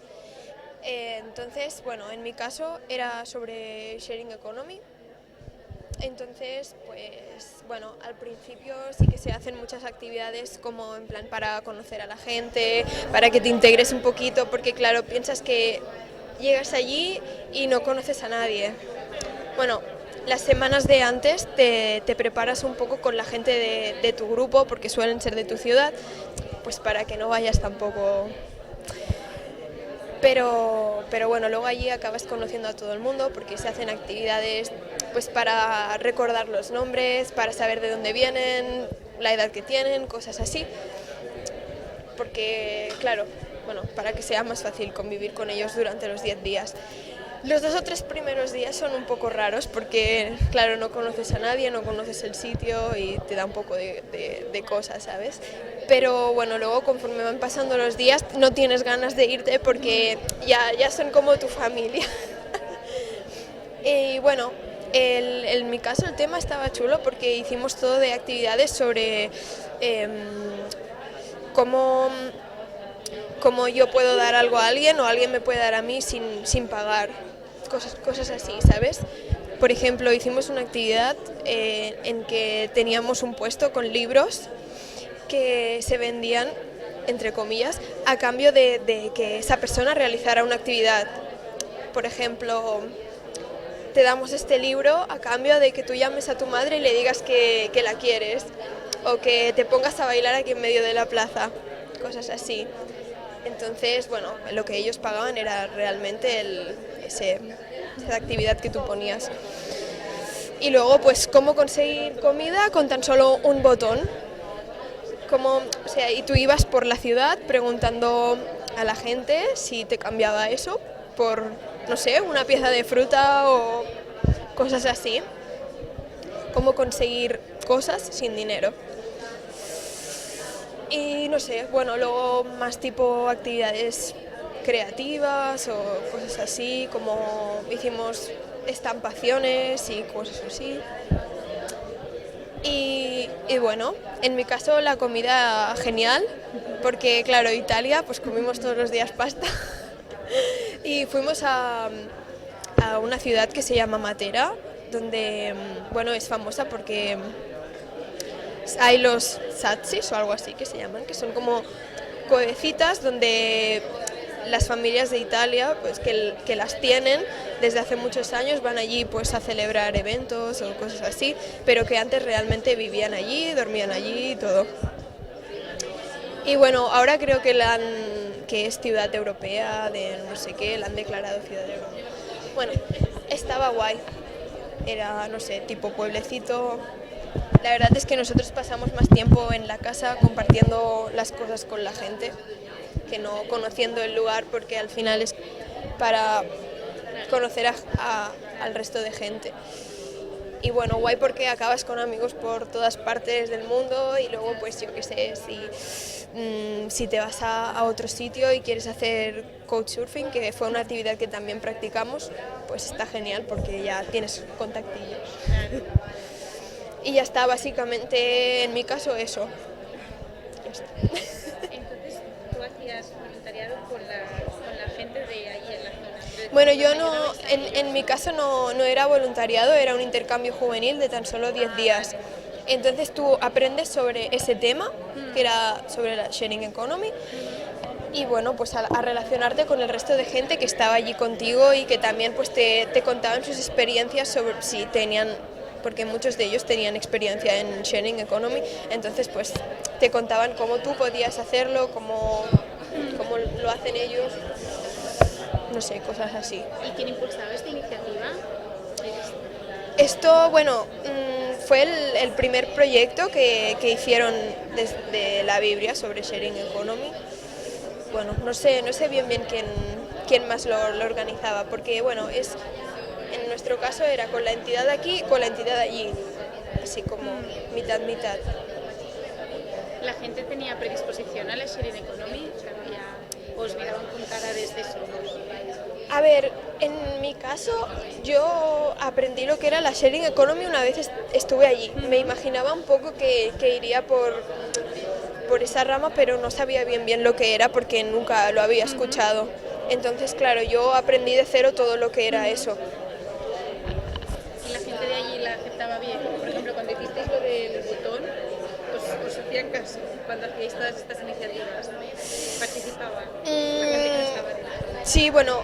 Entonces, bueno, en mi caso era sobre Sharing Economy. Entonces, pues bueno, al principio sí que se hacen muchas actividades como en plan para conocer a la gente, para que te integres un poquito, porque claro, piensas que llegas allí y no conoces a nadie. Bueno, las semanas de antes te preparas un poco con la gente de tu grupo, porque suelen ser de tu ciudad, pues para que no vayas tampoco... Pero bueno, luego allí acabas conociendo a todo el mundo porque se hacen actividades pues para recordar los nombres, para saber de dónde vienen, la edad que tienen, cosas así. Porque, claro, bueno, para que sea más fácil convivir con ellos durante los 10 días. Los 2 o 3 primeros días son un poco raros porque, claro, no conoces a nadie, no conoces el sitio y te da un poco de cosas, ¿sabes? Pero bueno, luego conforme van pasando los días no tienes ganas de irte porque ya son como tu familia. Y bueno, en mi caso el tema estaba chulo porque hicimos todo de actividades sobre cómo yo puedo dar algo a alguien o alguien me puede dar a mí sin pagar, cosas así, ¿sabes? Por ejemplo, hicimos una actividad en que teníamos un puesto con libros que se vendían, entre comillas, a cambio de que esa persona realizara una actividad. Por ejemplo, te damos este libro a cambio de que tú llames a tu madre y le digas que la quieres, o que te pongas a bailar aquí en medio de la plaza, cosas así. Entonces, bueno, lo que ellos pagaban era realmente esa actividad que tú ponías. Y luego, pues, cómo conseguir comida con tan solo un botón. O sea, y tú ibas por la ciudad preguntando a la gente si te cambiaba eso por, no sé, una pieza de fruta o cosas así. Cómo conseguir cosas sin dinero. Y no sé, bueno, luego más tipo actividades creativas o cosas así, como hicimos estampaciones y cosas así. Y bueno, en mi caso la comida genial, porque claro, Italia, pues comimos todos los días pasta. Y fuimos a una ciudad que se llama Matera, donde, bueno, es famosa porque hay los satsis o algo así que se llaman, que son como cuevecitas donde las familias de Italia, pues que las tienen desde hace muchos años, van allí pues a celebrar eventos o cosas así, pero que antes realmente vivían allí, dormían allí y todo. Y bueno, ahora creo que que es ciudad europea de no sé qué, la han declarado ciudad europea. Bueno, estaba guay, era, no sé, tipo pueblecito. La verdad es que nosotros pasamos más tiempo en la casa compartiendo las cosas con la gente que no conociendo el lugar, porque al final es para conocer al resto de gente. Y bueno, guay porque acabas con amigos por todas partes del mundo y luego pues yo qué sé, si te vas a otro sitio y quieres hacer couchsurfing, que fue una actividad que también practicamos, pues está genial porque ya tienes contactillos. Y ya está, básicamente en mi caso eso. supuesto. Entonces, tú hacías voluntariado con la gente de allí en la zona. Bueno, yo no, en mi caso no era voluntariado, era un intercambio juvenil de tan solo 10 días. Entonces tú aprendes sobre ese tema, que era sobre la sharing economy, y bueno, pues a relacionarte con el resto de gente que estaba allí contigo y que también pues te contaban sus experiencias sobre si tenían, porque muchos de ellos tenían experiencia en sharing economy, entonces pues te contaban cómo tú podías hacerlo, cómo lo hacen ellos, no sé, cosas así. ¿Y quién impulsaba esta iniciativa? Esto, bueno, fue el primer proyecto que hicieron desde la Biblia sobre sharing economy. Bueno, no sé bien quién más lo organizaba, porque bueno, en nuestro caso era con la entidad de aquí y con la entidad de allí, así como mitad. ¿La gente tenía predisposición a la sharing economy? ¿O os miraban con cara desde solos? A ver, en mi caso yo aprendí lo que era la sharing economy una vez estuve allí. Me imaginaba un poco que iría por esa rama, pero no sabía bien lo que era porque nunca lo había escuchado. Entonces, claro, yo aprendí de cero todo lo que era eso. ¿Y la gente de allí la aceptaba bien? Por ejemplo, cuando hicisteis lo del botón, os hacían caso cuando hacíais todas estas iniciativas. ¿Participaban? La gente que no estaba dentro. Sí, bueno,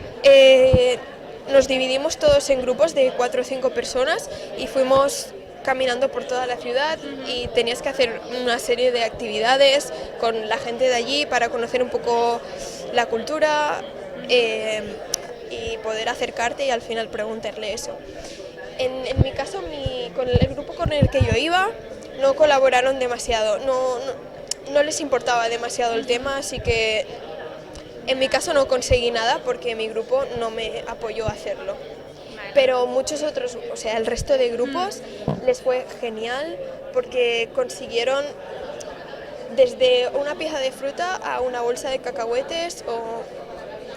nos dividimos todos en grupos de 4 o 5 personas y fuimos caminando por toda la ciudad y tenías que hacer una serie de actividades con la gente de allí para conocer un poco la cultura y poder acercarte y al final preguntarle eso. En mi caso, con el grupo con el que yo iba no colaboraron demasiado, no les importaba demasiado el tema, así que en mi caso no conseguí nada porque mi grupo no me apoyó a hacerlo. Pero muchos otros, o sea, el resto de grupos les fue genial porque consiguieron desde una pieza de fruta a una bolsa de cacahuetes o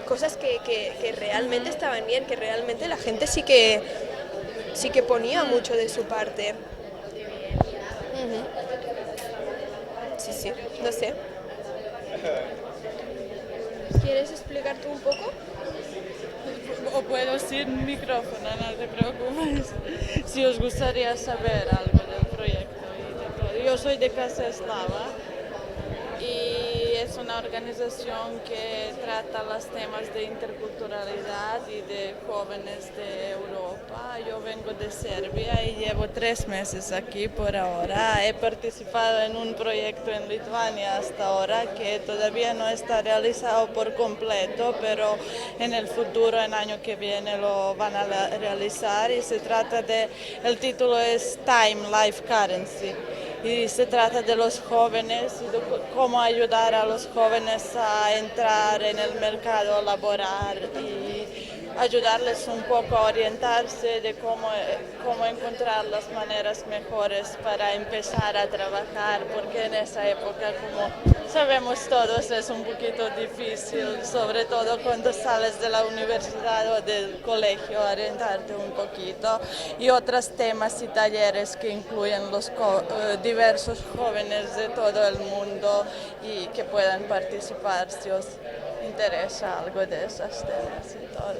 cosas que realmente estaban bien, que realmente la gente sí que ponía mucho de su parte. Sí, no sé. ¿Quieres explicar tú un poco? O puedo sin micrófono, no te preocupes. Si os gustaría saber algo del proyecto y de todo. Yo soy de Casa Eslava y es una organización que trata los temas de interculturalidad y de jóvenes de Europa. Yo vengo de Serbia y llevo 3 meses aquí por ahora. He participado en un proyecto en Lituania hasta ahora que todavía no está realizado por completo, pero en el futuro, en el año que viene, lo van a realizar y se trata de, el título es Time Life Currency. Y se trata de los jóvenes y de cómo ayudar a los jóvenes a entrar en el mercado laboral y ayudarles un poco a orientarse de cómo encontrar las maneras mejores para empezar a trabajar, porque en esa época, como sabemos todos, es un poquito difícil, sobre todo cuando sales de la universidad o del colegio, orientarte un poquito, y otros temas y talleres que incluyen los diversos jóvenes de todo el mundo y que puedan participar si os interesa algo de esos temas y todo.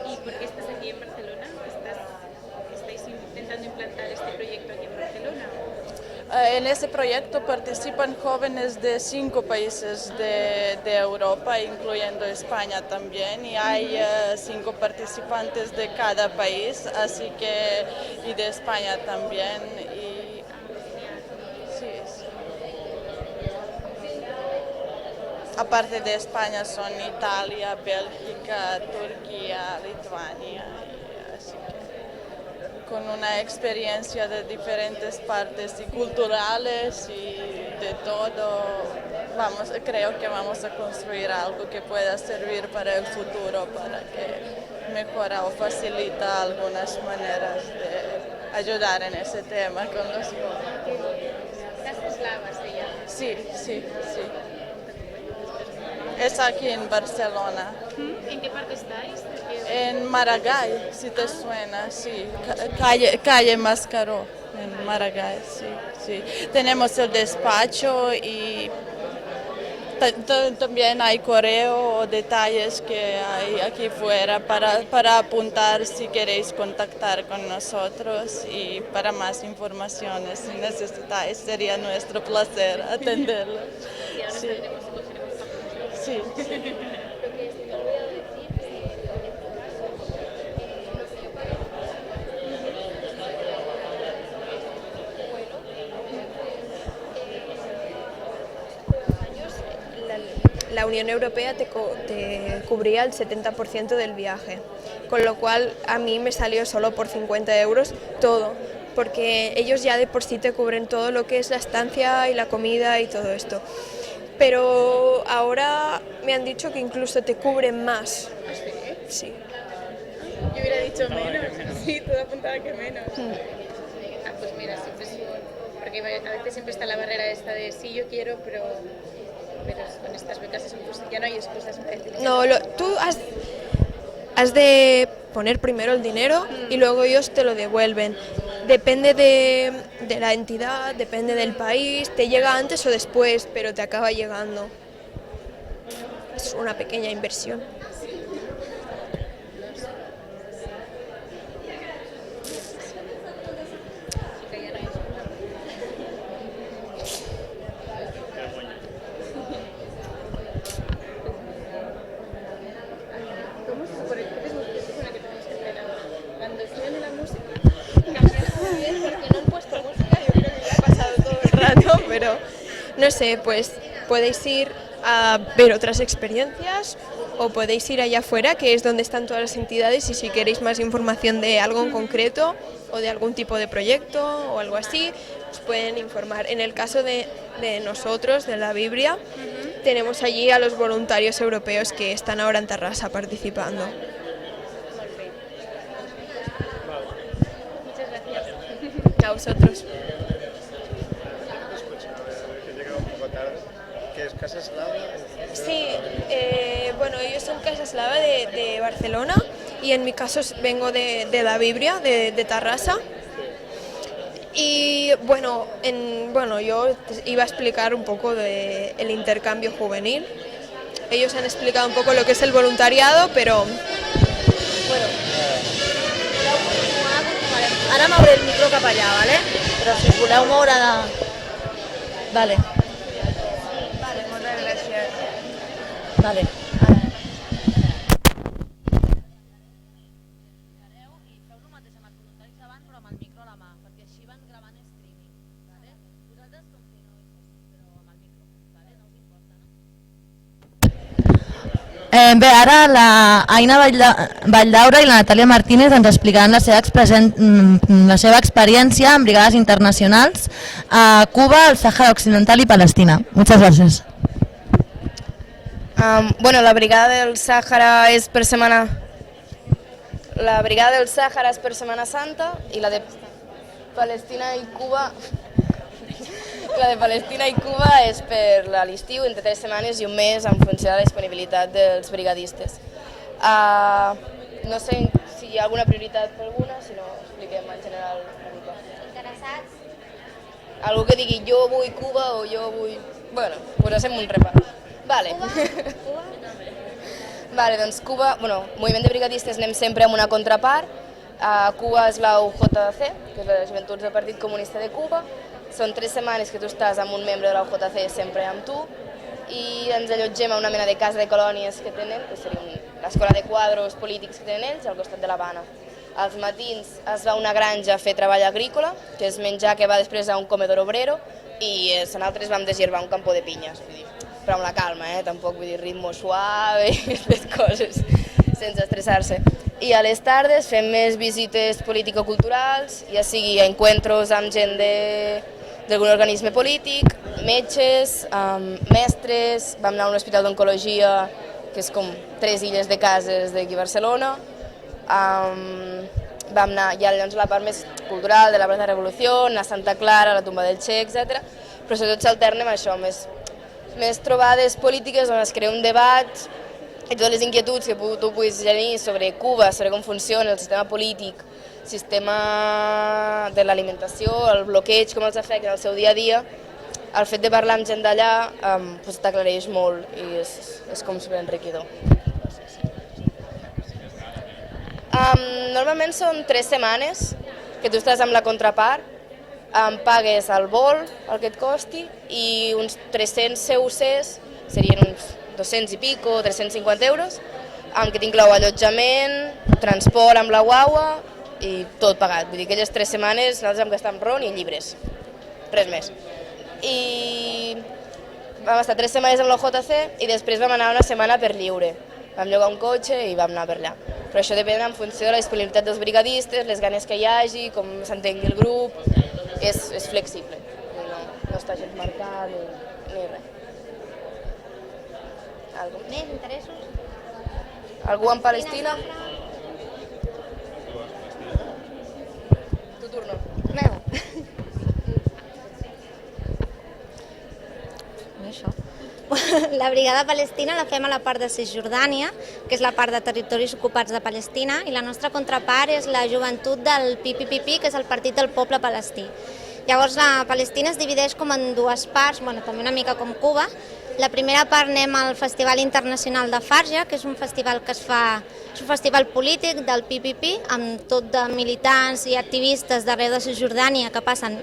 ¿Y por qué estás aquí en Barcelona? ¿Estáis intentando implantar este proyecto aquí en Barcelona? En ese proyecto participan jóvenes de 5 países de Europa, incluyendo España también, y hay 5 participantes de cada país, así que, y de España también. Y, sí. Aparte de España son Italia, Bélgica, Turquía, Lituania, así que con una experiencia de diferentes partes y culturales y de todo, creo que vamos a construir algo que pueda servir para el futuro, para que mejora o facilita algunas maneras de ayudar en ese tema con los jóvenes. Casa Eslava se llama. Sí. Es aquí en Barcelona. ¿En qué parte estáis? En Maragall, si te suena, sí. Calle Mascaró, en Maragall, sí, sí. Tenemos el despacho y también hay correo o detalles que hay aquí fuera para apuntar si queréis contactar con nosotros y para más informaciones si necesitáis. Sería nuestro placer atenderlos. Sí. Sí. La Unión Europea te cubría el 70% del viaje, con lo cual a mí me salió solo por 50 euros todo, porque ellos ya de por sí te cubren todo lo que es la estancia y la comida y todo esto. Pero ahora me han dicho que incluso te cubren más. Sí. Yo hubiera dicho menos. Sí, todo apuntaba que menos. Pues mira, siempre es porque a veces siempre está la barrera esta de sí, yo quiero, pero con estas becas es imposible, ya no hay excusas para decir. No, tú has de poner primero el dinero y luego ellos te lo devuelven. Depende de la entidad, depende del país, te llega antes o después, pero te acaba llegando. Es una pequeña inversión. Pero no sé, pues podéis ir a ver otras experiencias o podéis ir allá afuera, que es donde están todas las entidades, y si queréis más información de algo en concreto o de algún tipo de proyecto o algo así, os pueden informar. En el caso de nosotros, de la Biblia, tenemos allí a los voluntarios europeos que están ahora en Terrassa participando. Muchas gracias. A vosotros. ¿Qué es Casa Eslava? Sí, bueno, yo soy Casa Eslava de Barcelona y en mi caso vengo de la Biblia, de Terrassa. Y bueno, yo iba a explicar un poco del intercambio juvenil. Ellos han explicado un poco lo que es el voluntariado, però... Bueno, ara mouré el micro cap allà, ¿vale? Però si us voleu moure de... Vale. Vale, moltes gràcies. Vale. Bé, ara la Aina Valldaura i la Natàlia Martínez ens explicaran la seva experiència en brigades internacionals a Cuba, el Sàhara Occidental i Palestina. Muchas gracias. Bueno, la brigada del Sàhara és per Setmana... La brigada del Sàhara és per Setmana Santa i la de Palestina i Cuba... La de Palestina i Cuba és per l'estiu, entre 3 setmanes i un mes, en funció de la disponibilitat dels brigadistes. No sé si hi ha alguna prioritat per alguna, si no expliquem en general una mica. Interessats? Algú que digui jo vull Cuba o jo vull... Bueno, doncs hacem un repàs. Vale. Cuba? Vale, doncs Cuba, bueno, moviment de brigadistes anem sempre amb una contrapart. Cuba és la UJC, que és la Joventuts del Partit Comunista de Cuba. Són 3 setmanes que tu estàs amb un membre de la UJC sempre amb tu i ens allotgem a una mena de casa de colònies que tenen, que seria l'escola de quadros polítics que tenen ells, al costat de l'Havana. Als matins es va a una granja a fer treball agrícola, que és menjar que va després a un comedor obrero, i nosaltres vam desherbar un campo de pinyes, vull dir, però amb la calma, tampoc vull dir ritmo suave i aquestes coses, sense estressar-se. I a les tardes fem més visites político-culturals, ja sigui encuentros amb gent d'algun organisme polític, metges, mestres, vam anar a un hospital d'oncologia, que és com 3 illes de cases d'aquí a Barcelona, vam anar ja llavors a la part més cultural de la Plaça de Revolució, anar a Santa Clara, a la Tumba del Che, etc. Però sobretot s'alterna amb això, més trobades polítiques on es crea un debat i totes les inquietuds que tu puguis tenir sobre Cuba, sobre com funciona el sistema polític, el sistema de l'alimentació, el bloqueig, com els afecta en el seu dia a dia, el fet de parlar amb gent d'allà t'aclareix molt i és com superenriquidor. Normalment són 3 setmanes que tu estàs amb la contrapart, pagues el vol, el que et costi, i uns 300 CUCs, serien uns 200 i pico, 350 euros, que t'inclou allotjament, transport amb la guagua i tot pagat. Vull dir que aquelles 3 setmanes nosaltres vam gastar en ron i llibres, res més. I vam estar 3 setmanes amb l'OJC i després vam anar una setmana per lliure. Vam llogar un cotxe i vam anar per allà. Però això depèn en funció de la disponibilitat dels brigadistes, les ganes que hi hagi, com s'entengui el grup, és flexible, no està gens marcat ni res. Més interessos? Algú en Palestina? Tu turno. Meu. Això. La Brigada Palestina la fem a la part de Cisjordània, que és la part de territoris ocupats de Palestina, i la nostra contrapart és la joventut del PPPP, que és el Partit del Poble Palestí. Llavors, la Palestina es divideix com en 2 parts, també una mica com Cuba. La primera part anem al Festival Internacional de Farja, que és un festival que es fa, és un festival polític del PPP, amb tot de militants i activistes d'arreu de Cisjordània que passen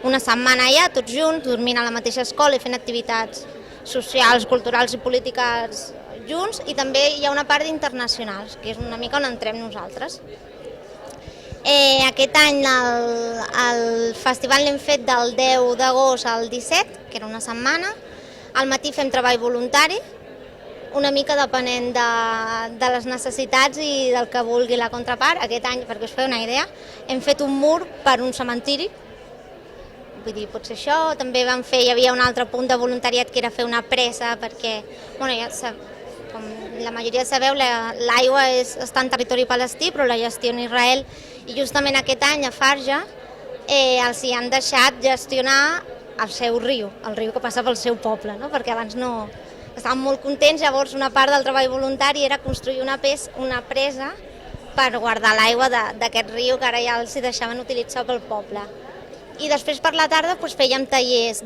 una setmana allà, tots junts, dormint a la mateixa escola i fent activitats socials, culturals i polítiques junts, i també hi ha una part d'internacionals, que és una mica on entrem nosaltres. Aquest any el festival l'hem fet del 10 d'agost al 17, que era una setmana. Al matí fem treball voluntari, una mica depenent de les necessitats i del que vulgui la contrapart. Aquest any, perquè us feu una idea, hem fet un mur per un cementiri. Vull dir, potser això, també vam fer, hi havia un altre punt de voluntariat que era fer una presa, perquè, ja com la majoria sabeu, l'aigua està en territori palestí, però la gestiona Israel, i justament aquest any a Farja els hi han deixat gestionar el seu riu, el riu que passa pel seu poble, perquè abans no... Estaven molt contents, llavors una part del treball voluntari era construir una presa per guardar l'aigua d'aquest riu que ara ja els hi deixaven utilitzar pel poble. I després per la tarda fèiem tallers,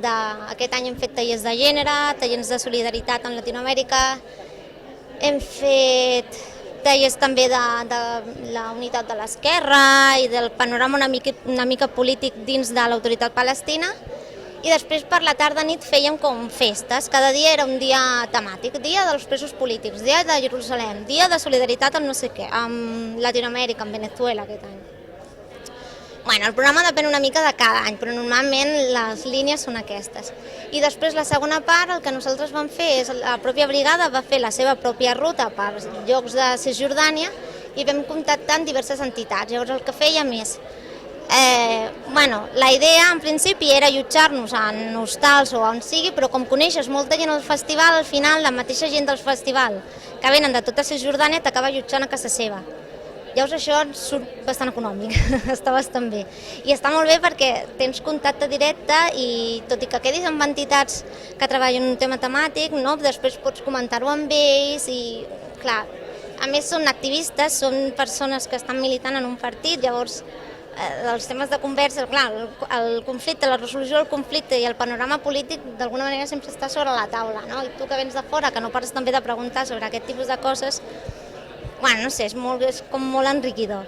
aquest any hem fet tallers de gènere, tallers de solidaritat en Latinoamèrica, hem fet tallers també de la unitat de l'esquerra i del panorama una mica polític dins de l'autoritat palestina. I després per la tarda-nit fèiem com festes, cada dia era un dia temàtic, dia dels presos polítics, dia de Jerusalem, dia de solidaritat amb no sé què, amb Latinoamèrica, amb Venezuela aquest any. El programa depèn una mica de cada any, però normalment les línies són aquestes. I després la segona part, el que nosaltres vam fer és, la pròpia brigada va fer la seva pròpia ruta per llocs de Cisjordània i vam contactar amb diverses entitats. Llavors el que fèiem és, la idea en principi era allotjar-nos en hostals o on sigui, però com coneixes molta gent al festival, al final la mateixa gent del festival que venen de tota Cisjordània t'acaba allotjant a casa seva. Llavors això ens surt bastant econòmic, està bastant bé. I està molt bé perquè tens contacte directe i tot i que quedis amb entitats que treballen un tema temàtic, després pots comentar-ho amb ells i, clar, a més són activistes, són persones que estan militant en un partit, llavors els temes de conversa, clar, el conflicte, la resolució del conflicte i el panorama polític d'alguna manera sempre està sobre la taula, no? I tu que vens de fora, que no pares també de preguntar sobre aquest tipus de coses, és com molt enriquidor.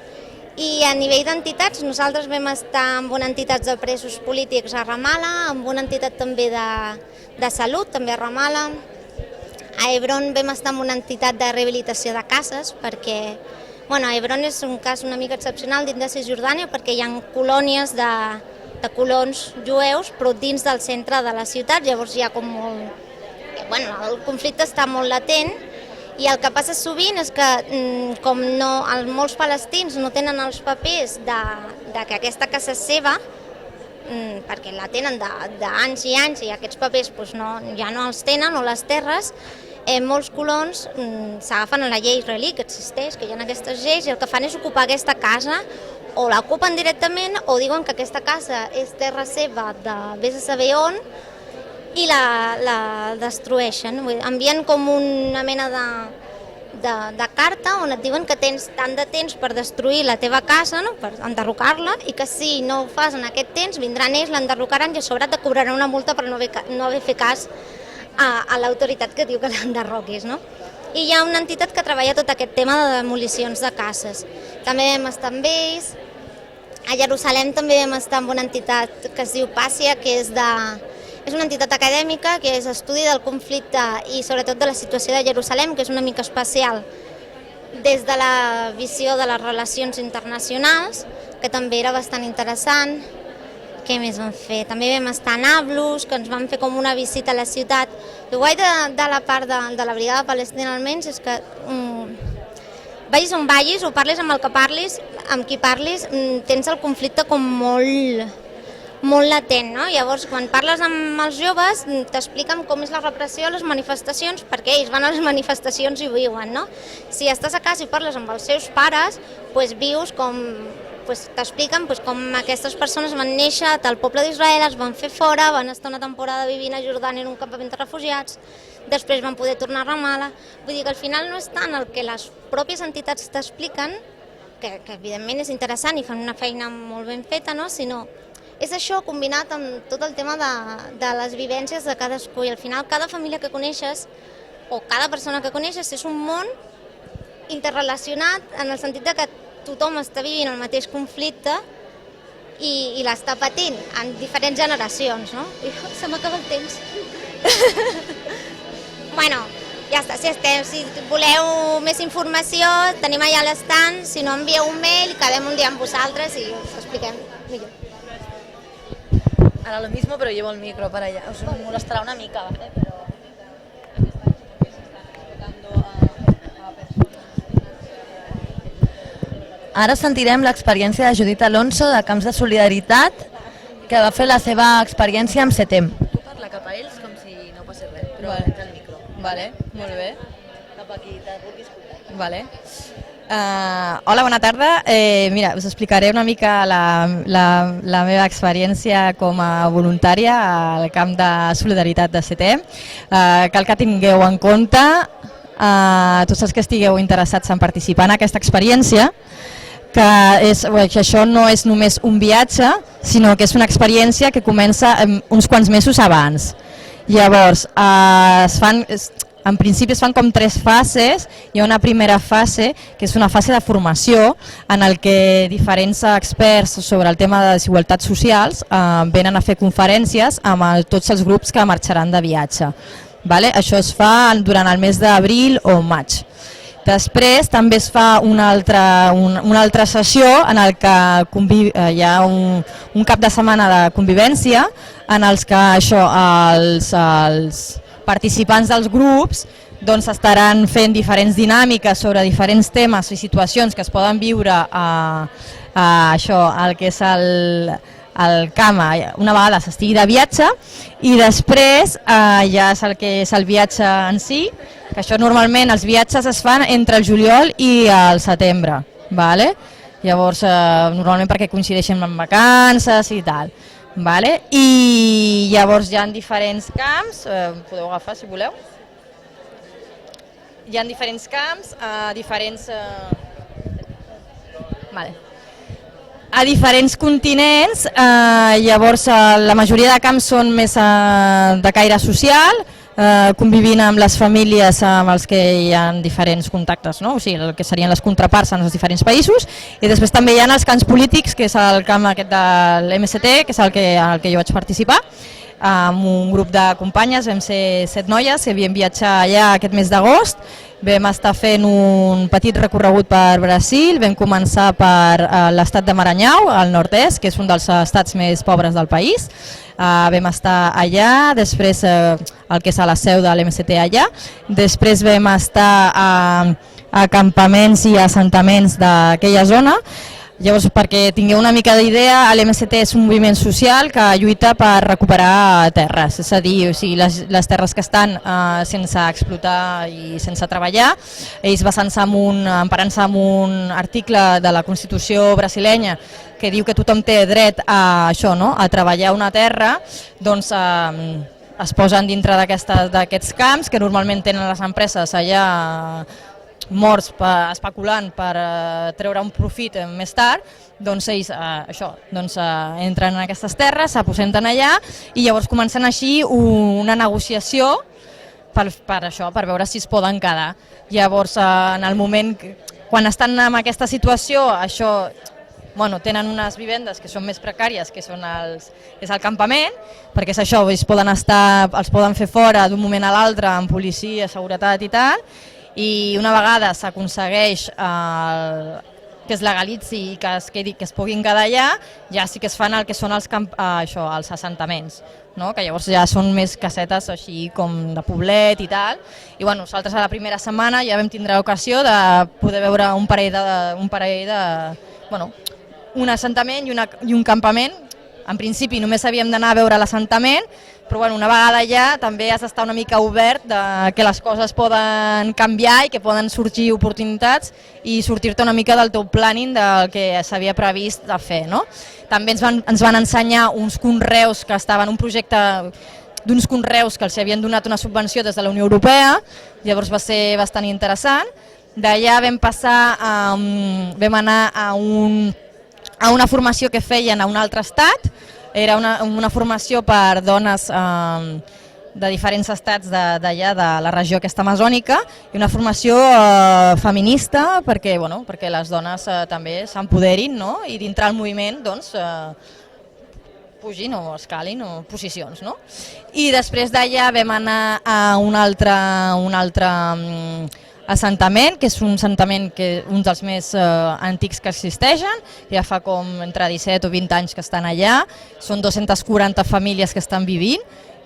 I a nivell d'entitats, nosaltres vam estar amb una entitat de presos polítics a Ramala, amb una entitat també de salut, també a Ramala. A Hebron vam estar amb una entitat de rehabilitació de cases, perquè Hebron és un cas una mica excepcional dins de Cisjordània perquè hi ha colònies de colons jueus, però dins del centre de la ciutat, llavors hi ha com molt... el conflicte està molt latent i el que passa sovint és que com molts palestins no tenen els papers de que aquesta casa és seva, perquè la tenen d'anys i anys i aquests papers ja no els tenen, o les terres, molts colons s'agafen a la llei israelí que existeix, que hi ha aquestes lleis, i el que fan és ocupar aquesta casa, o l'ocupen directament o diuen que aquesta casa és terra seva de vés a saber on, i la destrueixen. Envien com una mena de carta on et diuen que tens tant de temps per destruir la teva casa, no? Per enderrocar-la, i que si no ho fas en aquest temps vindran ells, l'enderrocaran i a sobre et cobraran una multa per no haver fet cas a l'autoritat que diu que l'enderroquis, no? I hi ha una entitat que treballa tot aquest tema de demolicions de cases. També vam estar amb ells. A Jerusalem també vam estar amb una entitat que es diu Pàcia, que és una entitat acadèmica que és estudi del conflicte i sobretot de la situació de Jerusalem, que és una mica especial des de la visió de les relacions internacionals, que també era bastant interessant. Què més vam fer? També vam estar a Nablus, que ens van fer com una visita a la ciutat. El guai de la part de la Brigada Palestina almenys és que vagis on vagis o parlis amb el que parlis, amb qui parlis, tens el conflicte com molt latent, no? Llavors, quan parles amb els joves, t'expliquen com és la repressió a les manifestacions, perquè ells van a les manifestacions i ho viuen, no? Si estàs a casa i parles amb els seus pares, doncs vius com... t'expliquen com aquestes persones van néixer al poble d'Israel, es van fer fora, van estar una temporada vivint a Jordània en un campament de refugiats, després van poder tornar a Ramala. Vull dir que al final no és tant el que les pròpies entitats t'expliquen, que evidentment és interessant i fan una feina molt ben feta, no? Sinó és això combinat amb tot el tema de les vivències de cadascú, i al final cada família que coneixes o cada persona que coneixes és un món interrelacionat en el sentit de que tothom està vivint el mateix conflicte i l'està patint en diferents generacions, no? I se m'acaba el temps. Bueno, ja està, si voleu més informació tenim allà a l'estand, si no envieu un mail, quedem un dia amb vosaltres i us expliquem millor. Ahora lo mismo, pero llevo el micro para allá. Os molestarà una mica, ¿vale? Pero... Ara sentirem l'experiència de Judit Alonso de Camps de Solidaritat, que va fer la seva experiència amb CETEM. Tu parla cap a ells com si no passés res, però entra el micro. Vale, molt bé. Cap aquí, te'l vulguis escoltar. Vale. Hola, bona tarda. Mira, us explicaré una mica la meva experiència com a voluntària al Camp de Solidaritat de CETEM. Cal que tingueu en compte tots els que estigueu interessats en participar en aquesta experiència, que això no és només un viatge, sinó que és una experiència que comença uns quants mesos abans. Llavors, en principi es fan com 3 fases. Hi ha una primera fase, que és una fase de formació, en el que diferents experts sobre el tema de desigualtats socials venen a fer conferències amb tots els grups que marxaran de viatge. Això es fa durant el mes d'abril o maig. Després també es fa una altra sessió en el que hi ha un cap de setmana de convivència en els que els participants dels grups estaran fent diferents dinàmiques sobre diferents temes i situacions que es poden viure al que és el camp una vegada s'estigui de viatge, i després ja és el que és el viatge en si, que això normalment els viatges es fan entre el juliol i el setembre, llavors normalment perquè coincideixen amb vacances i tal. I llavors hi ha diferents camps, podeu agafar si voleu, hi ha diferents camps a diferents continents. Llavors la majoria de camps són més de caire social, convivint amb les famílies amb els que hi ha diferents contactes, o sigui, el que serien les contraparts en els diferents països, i després també hi ha els camps polítics, que és el camp aquest de l'MST, que és el que jo vaig participar, amb un grup de companyes. Vam ser 7 noies que havien viatjat allà aquest mes d'agost. Vam estar fent un petit recorregut per Brasil, vam començar per l'estat de Maranhão, al nord-est, que és un dels estats més pobres del país. Vam estar allà, després el que és a la seu de l'MST allà, després vam estar a acampaments i assentaments d'aquella zona. Llavors, perquè tingueu una mica d'idea, l'MST és un moviment social que lluita per recuperar terres, és a dir, les terres que estan sense explotar i sense treballar. Ells emparant-se en un article de la Constitució brasilenya que diu que tothom té dret a treballar una terra, doncs es posen dintre d'aquests camps que normalment tenen les empreses allà morts especulant per treure un profit més tard, doncs ells entren en aquestes terres, s'aposenten allà i llavors comencen així una negociació per veure si es poden quedar. Llavors, en el moment, quan estan en aquesta situació, tenen unes vivendes que són més precàries, que és el campament, perquè és això, els poden fer fora d'un moment a l'altre amb policia, seguretat i tal, i una vegada s'aconsegueix que es legalitzi i que es puguin quedar allà, ja sí que es fan el que són els assentaments, que llavors ja són més casetes així com de poblet i tal. I nosaltres a la primera setmana ja vam tindre ocasió de poder veure un assentament i un campament. En principi només havíem d'anar a veure l'assentament, però una vegada ja també has d'estar una mica obert que les coses poden canviar i que poden sorgir oportunitats i sortir-te una mica del teu planning del que s'havia previst de fer. També ens van ensenyar uns conreus que estaven, un projecte d'uns conreus que els havien donat una subvenció des de la Unió Europea, llavors va ser bastant interessant. D'allà vam anar a una formació que feien a un altre estat. Era una formació per dones de diferents estats d'allà, de la regió aquesta amazònica, i una formació feminista perquè les dones també s'empoderin i dintre el moviment pugin o escalin posicions. I després d'allà vam anar a un altre assentament, que és un assentament un dels més antics que existeixen, ja fa com entre 17 o 20 anys que estan allà, són 240 famílies que estan vivint,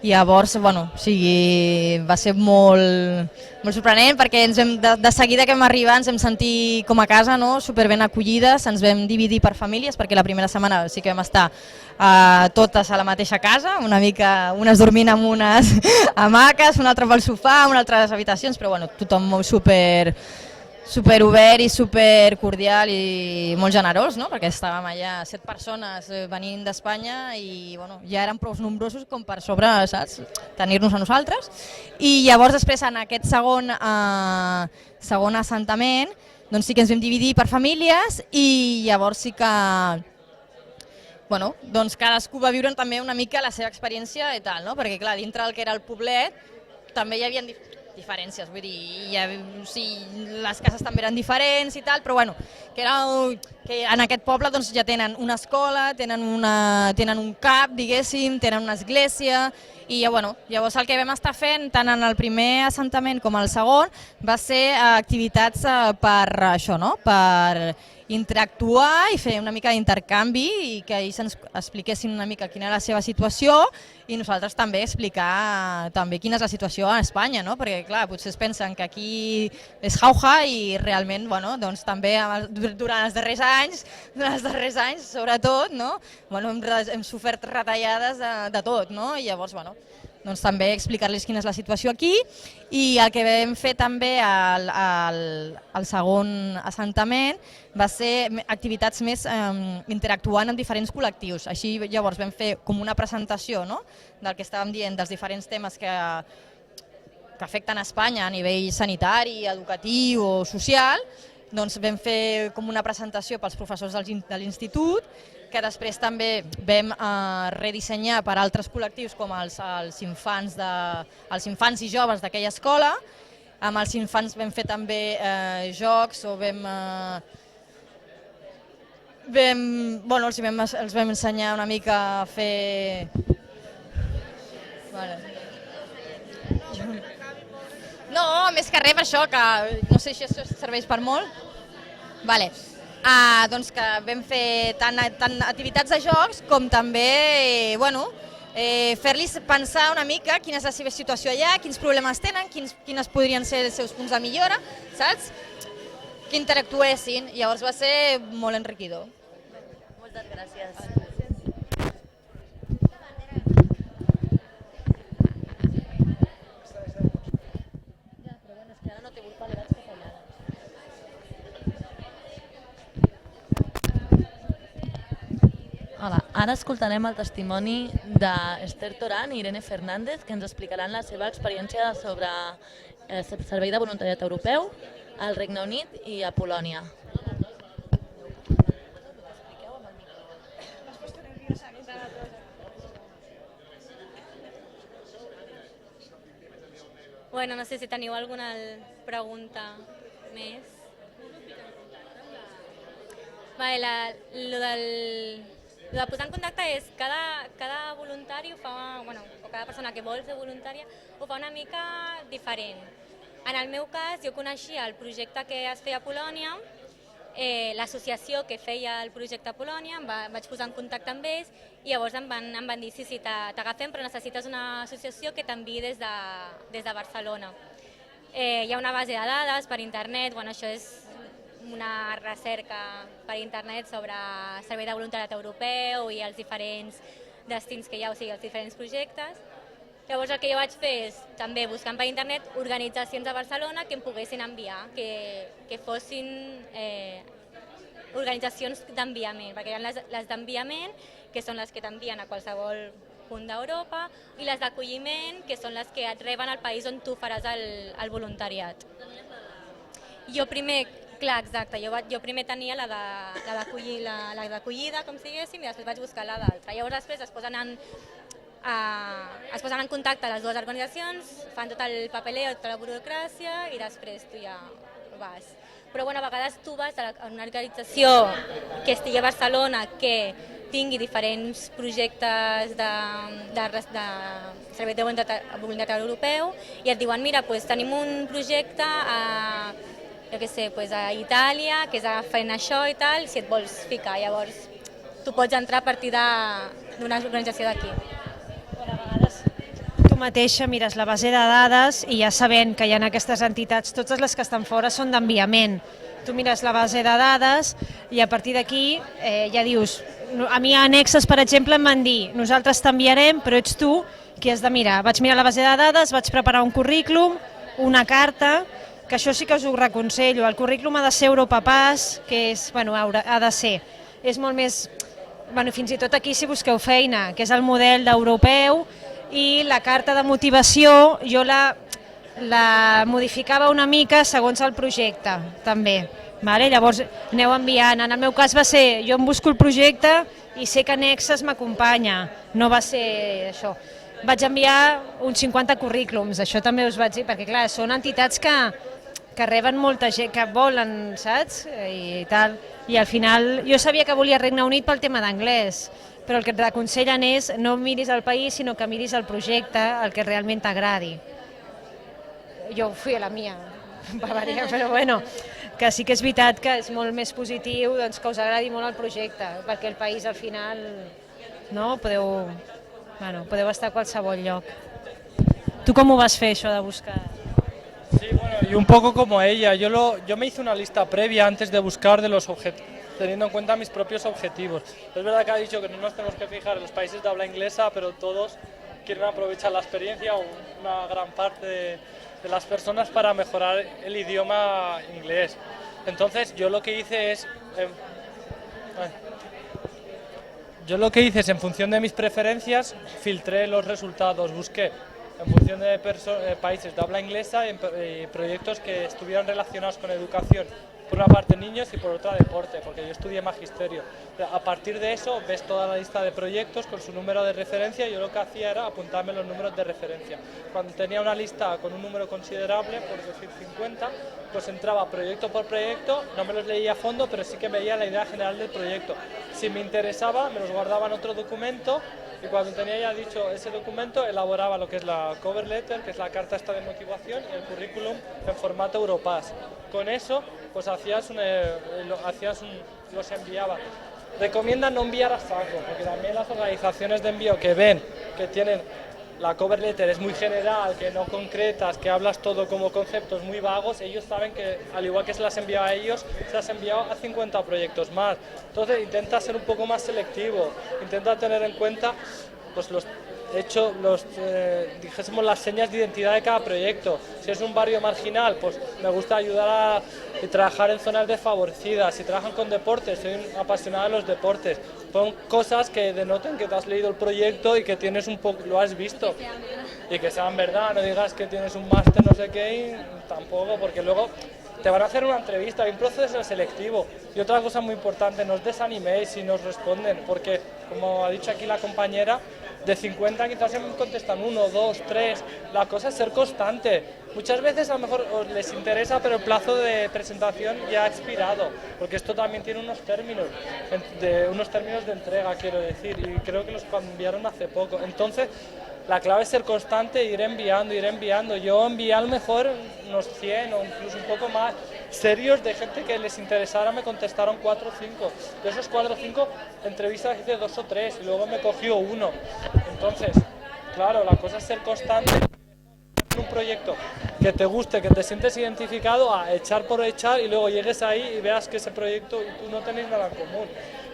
i llavors va ser molt sorprenent perquè de seguida que vam arribar ens vam sentir com a casa, superben acollides, ens vam dividir per famílies perquè la primera setmana sí que vam estar totes a la mateixa casa, unes dormint en unes hamaques, una altra pel sofà, una altra a les habitacions, però tothom molt super obert i super cordial i molt generós, perquè estàvem allà 7 persones venint d'Espanya i ja eren prou nombrosos com per sobre, tenir-nos a nosaltres. I llavors després en aquest segon assentament sí que ens vam dividir per famílies i llavors sí que cadascú va viure també una mica la seva experiència i tal, perquè clar, dintre del que era el poblet també hi havia diferències, vull dir, les cases també eren diferents i tal, però que en aquest poble ja tenen una escola, tenen un CAP, diguéssim, tenen una església, i llavors el que vam estar fent tant en el primer assentament com el segon va ser activitats per interactuar i fer una mica d'intercanvi i que ells ens expliquessin una mica quina era la seva situació i nosaltres també explicar quina és la situació a Espanya, perquè clar, potser es pensen que aquí és jauja i realment també durant els darrers anys sobretot hem sofert retallades de tot, i llavors també explicar-los quina és la situació aquí. I el que vam fer també al segon assentament va ser activitats més interactuant amb diferents col·lectius. Així llavors vam fer com una presentació del que estàvem dient, dels diferents temes que afecten Espanya a nivell sanitari, educatiu o social. Vam fer com una presentació pels professors de l'institut, que després també vam redissenyar per altres col·lectius com els infants i joves d'aquella escola. Amb els infants vam fer també jocs o els vam ensenyar una mica a fer... No, més que res per això, que no sé si això serveix per molt. Doncs que vam fer tant activitats de jocs com també fer-los pensar una mica quina és la seva situació allà, quins problemes tenen, quines podrien ser els seus punts de millora, saps? Que interactuessin, i llavors va ser molt enriquidor. Moltes gràcies. Hola, Ara escoltarem el testimoni d'Esther Torán i Irene Fernández, que ens explicaran la seva experiència sobre el servei de voluntariat europeu al Regne Unit i a Polònia. Bueno, no sé si teniu alguna pregunta més. Vale, lo de posar en contacte és cada voluntari ho fa, bueno, o cada persona que vol ser voluntària ho fa una mica diferent. En el meu cas, jo coneixia el projecte que es feia a Polònia, l'associació que feia el projecte a Polònia, em vaig posar en contacte amb ells i llavors em van dir sí, t'agafem però necessites una associació que t'enviï des de Barcelona. Hi ha una base de dades per internet, bueno, això és una recerca per internet sobre el servei de voluntariat europeu i els diferents destins que hi ha, o sigui, els diferents projectes. Llavors el que jo vaig fer és, també buscant per internet, organitzacions a Barcelona que em poguessin enviar, que fossin organitzacions d'enviament, perquè hi ha les d'enviament, que són les que t'envien a qualsevol punt d'Europa, i les d'acolliment, que són les que et reben al país on tu faràs el voluntariat. Jo primer, clar, exacte, jo primer tenia la d'acollida, com diguéssim, i després vaig buscar la d'altra. Llavors després es posen en contacte les dues organitzacions, fan tot el papeleo, tota la burocràcia i després tu ja vas. Però bueno, a vegades tu vas a una organització que estigui a Barcelona que tingui diferents projectes de servei de voluntariat europeu i et diuen, mira, tenim un projecte a Itàlia que és fent això i tal, si et vols ficar. Llavors tu pots entrar a partir d'una organització d'aquí. A vegades tu mateixa mires la base de dades i ja sabent que hi ha aquestes entitats, totes les que estan fora són d'enviament. Tu mires la base de dades i a partir d'aquí ja dius, a mi a Annexes, per exemple, em van dir, nosaltres t'enviarem, però ets tu qui has de mirar. Vaig mirar la base de dades, vaig preparar un currículum, una carta, que això sí que us ho reconsello. El currículum ha de ser Europapass, que és, ha de ser. És molt més, fins i tot aquí si busqueu feina, que és el model d'europeu, i la carta de motivació jo la modificava una mica segons el projecte, també. Llavors aneu enviant. En el meu cas va ser, jo em busco el projecte i sé que Annexes m'acompanya, no va ser això. Vaig enviar uns 50 currículums, això també us vaig dir, perquè clar, són entitats que reben molta gent, que volen, saps? I tal. I al final, jo sabia que volia Regne Unit pel tema d'anglès, però el que et aconsellen és no miris el país, sinó que miris el projecte, el que realment t'agradi. Jo fui a la mia, però bueno, que sí que és veritat que és molt més positiu que us agradi molt el projecte, perquè el país al final podeu estar a qualsevol lloc. Tu com ho vas fer, això de buscar? Sí, bueno, y un poco como ella, yo me hice una lista previa antes de buscar de los objetivos, teniendo en cuenta mis propios objetivos. Es verdad que ha dicho que no nos tenemos que fijar en los países de habla inglesa, pero todos quieren aprovechar la experiencia, o una gran parte de las personas, para mejorar el idioma inglés. Entonces yo lo que hice es, en función de mis preferencias, filtré los resultados, busqué en función de países de habla inglesa y proyectos que estuvieran relacionados con educación. Por una parte niños y por otra deporte, porque yo estudié magisterio. A partir de eso ves toda la lista de proyectos con su número de referencia y yo lo que hacía era apuntarme los números de referencia. Cuando tenía una lista con un número considerable, por decir 50, pues entraba proyecto por proyecto, no me los leía a fondo, pero sí que veía la idea general del proyecto. Si me interesaba, me los guardaba en otro documento y cuando tenía ya dicho ese documento, elaboraba lo que es la cover letter, que es la carta esta de motivación, y el currículum en formato Europass. Con eso, pues los enviaba. Recomiendan no enviar a saco, porque también las organizaciones de envío que ven que tienen la cover letter es muy general, que no concretas, que hablas todo como conceptos muy vagos, ellos saben que al igual que se las enviado a ellos, se las enviado a 50 proyectos más. Entonces intenta ser un poco más selectivo, intenta tener en cuenta pues dijésemos las señas de identidad de cada proyecto. Si es un barrio marginal, pues me gusta ayudar y trabajar en zonas desfavorecidas. Si trabajan con deportes, soy un apasionado de los deportes. pon cosas que denoten que te has leído el proyecto y que tienes un poco, lo has visto. Y que sean verdad, no digas que tienes un máster no sé qué y tampoco, porque luego te van a hacer una entrevista, hay un proceso selectivo. Y otra cosa muy importante, no os desaniméis si nos responden, porque como ha dicho aquí la compañera, de 50 quizás se contestan 1, 2, 3, la cosa es ser constante. Muchas veces a lo mejor os les interesa, pero el plazo de presentación ya ha expirado, porque esto también tiene unos términos de entrega, quiero decir, y creo que los cambiaron hace poco. Entonces, la clave es ser constante e ir enviando. Yo envié a lo mejor unos 100 o incluso un poco más serios de gente que les interesara, me contestaron 4 o 5. De esos 4 o 5 entrevistas hice 2 o 3 y luego me cogió uno. Entonces, claro, la cosa es ser constante, un proyecto que te guste, que te sientes identificado, a echar por echar y luego llegues ahí y veas que ese proyecto y tú no tenéis nada en común.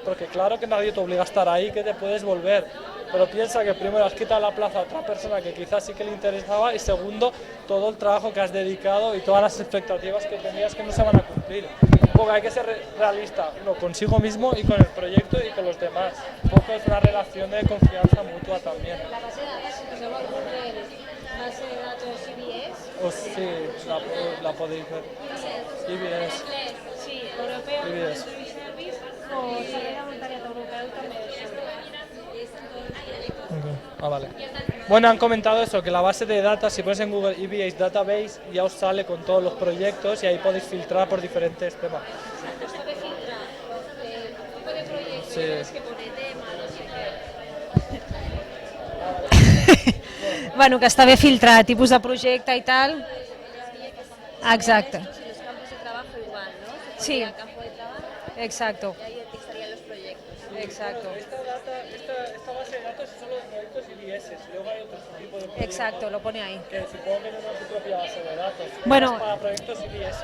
Porque claro que nadie te obliga a estar ahí, que te puedes volver. Pero piensa que primero has quitado la plaza a otra persona que quizás sí que le interesaba y segundo, todo el trabajo que has dedicado y todas las expectativas que tenías que no se van a cumplir. Un poco hay que ser realista, uno consigo mismo y con el proyecto y con los demás. Un poco es una relación de confianza mutua también. La base de datos, si poseu el Google, base de datos IBS. Sí, la podéis ver. IBS. Sí, Europeo IBS. Service o Servei de Voluntariat Europeu també. Ah, vale. Bueno, han comentado eso, que la base de datos, si pones en Google EBS Database, ya os sale con todos los proyectos y ahí podéis filtrar por diferentes temas. Sí. Bueno, que està bé filtrar tipus de projecte i tal. Exacte. Los campos de trabajo igual, ¿no? Sí. El campo de trabajo Exacto. y ahí estarían los proyectos. Exacto. Esta base de datos son los proyectos IBS, luego hay otro tipo de proyectos. Exacto, lo pone ahí. Que supongo que no es tu propia base de datos. Bueno. Para proyectos IBS.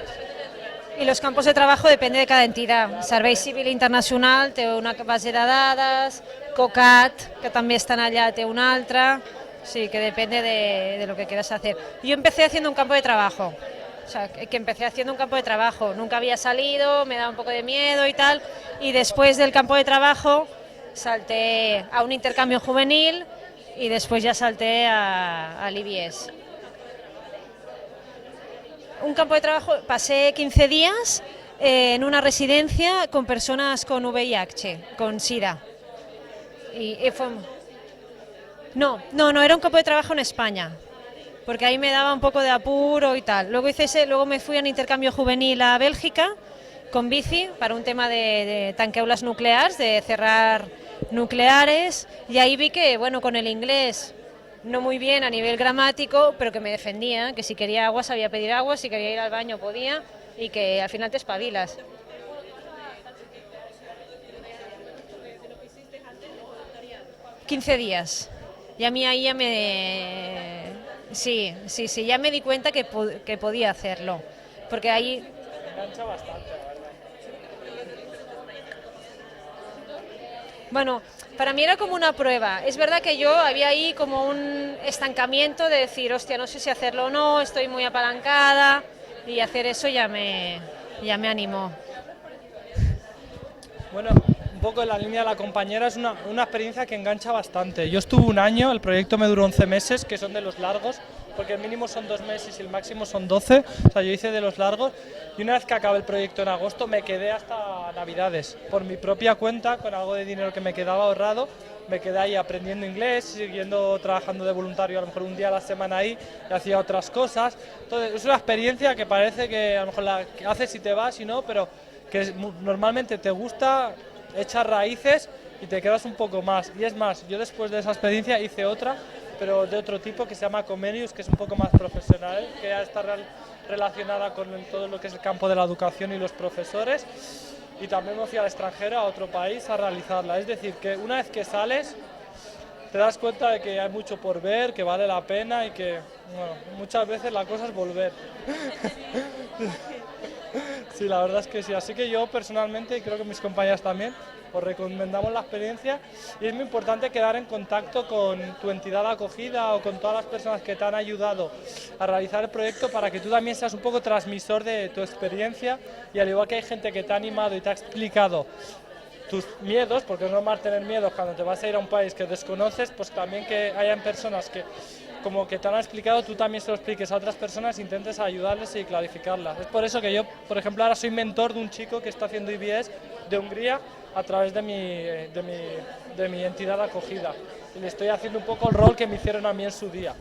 Y los campos de trabajo depende de cada entidad. Servei Civil Internacional té una base de dades, COCAT, que també estan allà, té una altra. Sí, que depende de lo que quieras hacer. Yo empecé haciendo un campo de trabajo. O sea, que empecé haciendo un campo de trabajo. Nunca había salido, me daba un poco de miedo y tal. Y después del campo de trabajo salté a un intercambio juvenil y después ya salté al IBS. Un campo de trabajo, pasé 15 días en una residencia con personas con VIH, con SIDA. Y fue... No, era un campo de trabajo en España, porque ahí me daba un poco de apuro y tal. Luego me fui a un intercambio juvenil a Bélgica con bici para un tema de tanqueulas nucleares, de cerrar nucleares, y ahí vi que, bueno, con el inglés no muy bien a nivel gramático, pero que me defendía, que si quería agua sabía pedir agua, si quería ir al baño podía, y que al final te espabilas. ...15 días. Y a mí ahí ya me... Sí, ya me di cuenta que podía hacerlo. Porque ahí... Engancha bastante, la verdad. Bueno, para mí era como una prueba. Es verdad que yo había ahí como un estancamiento de decir, hostia, no sé si hacerlo o no, estoy muy apalancada, y hacer eso ya me animó. Bueno, un poco en la línea de la compañera, es una experiencia que engancha bastante. Yo estuve un año, el proyecto me duró 11 meses, que son de los largos, porque el mínimo son 2 meses y el máximo son 12, o sea, yo hice de los largos, y una vez que acabé el proyecto en agosto me quedé hasta Navidades, por mi propia cuenta, con algo de dinero que me quedaba ahorrado, me quedé ahí aprendiendo inglés, siguiendo trabajando de voluntario a lo mejor un día a la semana ahí, y hacía otras cosas. Entonces es una experiencia que parece que a lo mejor la haces y te vas y no, pero que normalmente te gusta, echas raíces y te quedas un poco más. Y es más, yo después de esa experiencia hice otra, pero de otro tipo, que se llama Comenius, que es un poco más profesional, que ya está relacionada con todo lo que es el campo de la educación y los profesores. Y también me fui al extranjero, a otro país, a realizarla. Es decir, que una vez que sales, te das cuenta de que hay mucho por ver, que vale la pena y que, bueno, muchas veces la cosa es volver. Sí, la verdad es que sí. Así que yo personalmente, y creo que mis compañeras también, os recomendamos la experiencia, y es muy importante quedar en contacto con tu entidad de acogida o con todas las personas que te han ayudado a realizar el proyecto, para que tú también seas un poco transmisor de tu experiencia, y al igual que hay gente que te ha animado y te ha explicado tus miedos, porque es normal tener miedo cuando te vas a ir a un país que desconoces, pues también que hayan personas que como que te han explicado, tú también se lo expliques a otras personas e intentes ayudarles y clarificarlas. Es por eso que yo, por ejemplo, ahora soy mentor de un chico que está haciendo IBS de Hungría a través de mi entidad de acogida. Y le estoy haciendo un poco el rol que me hicieron a mí en su día.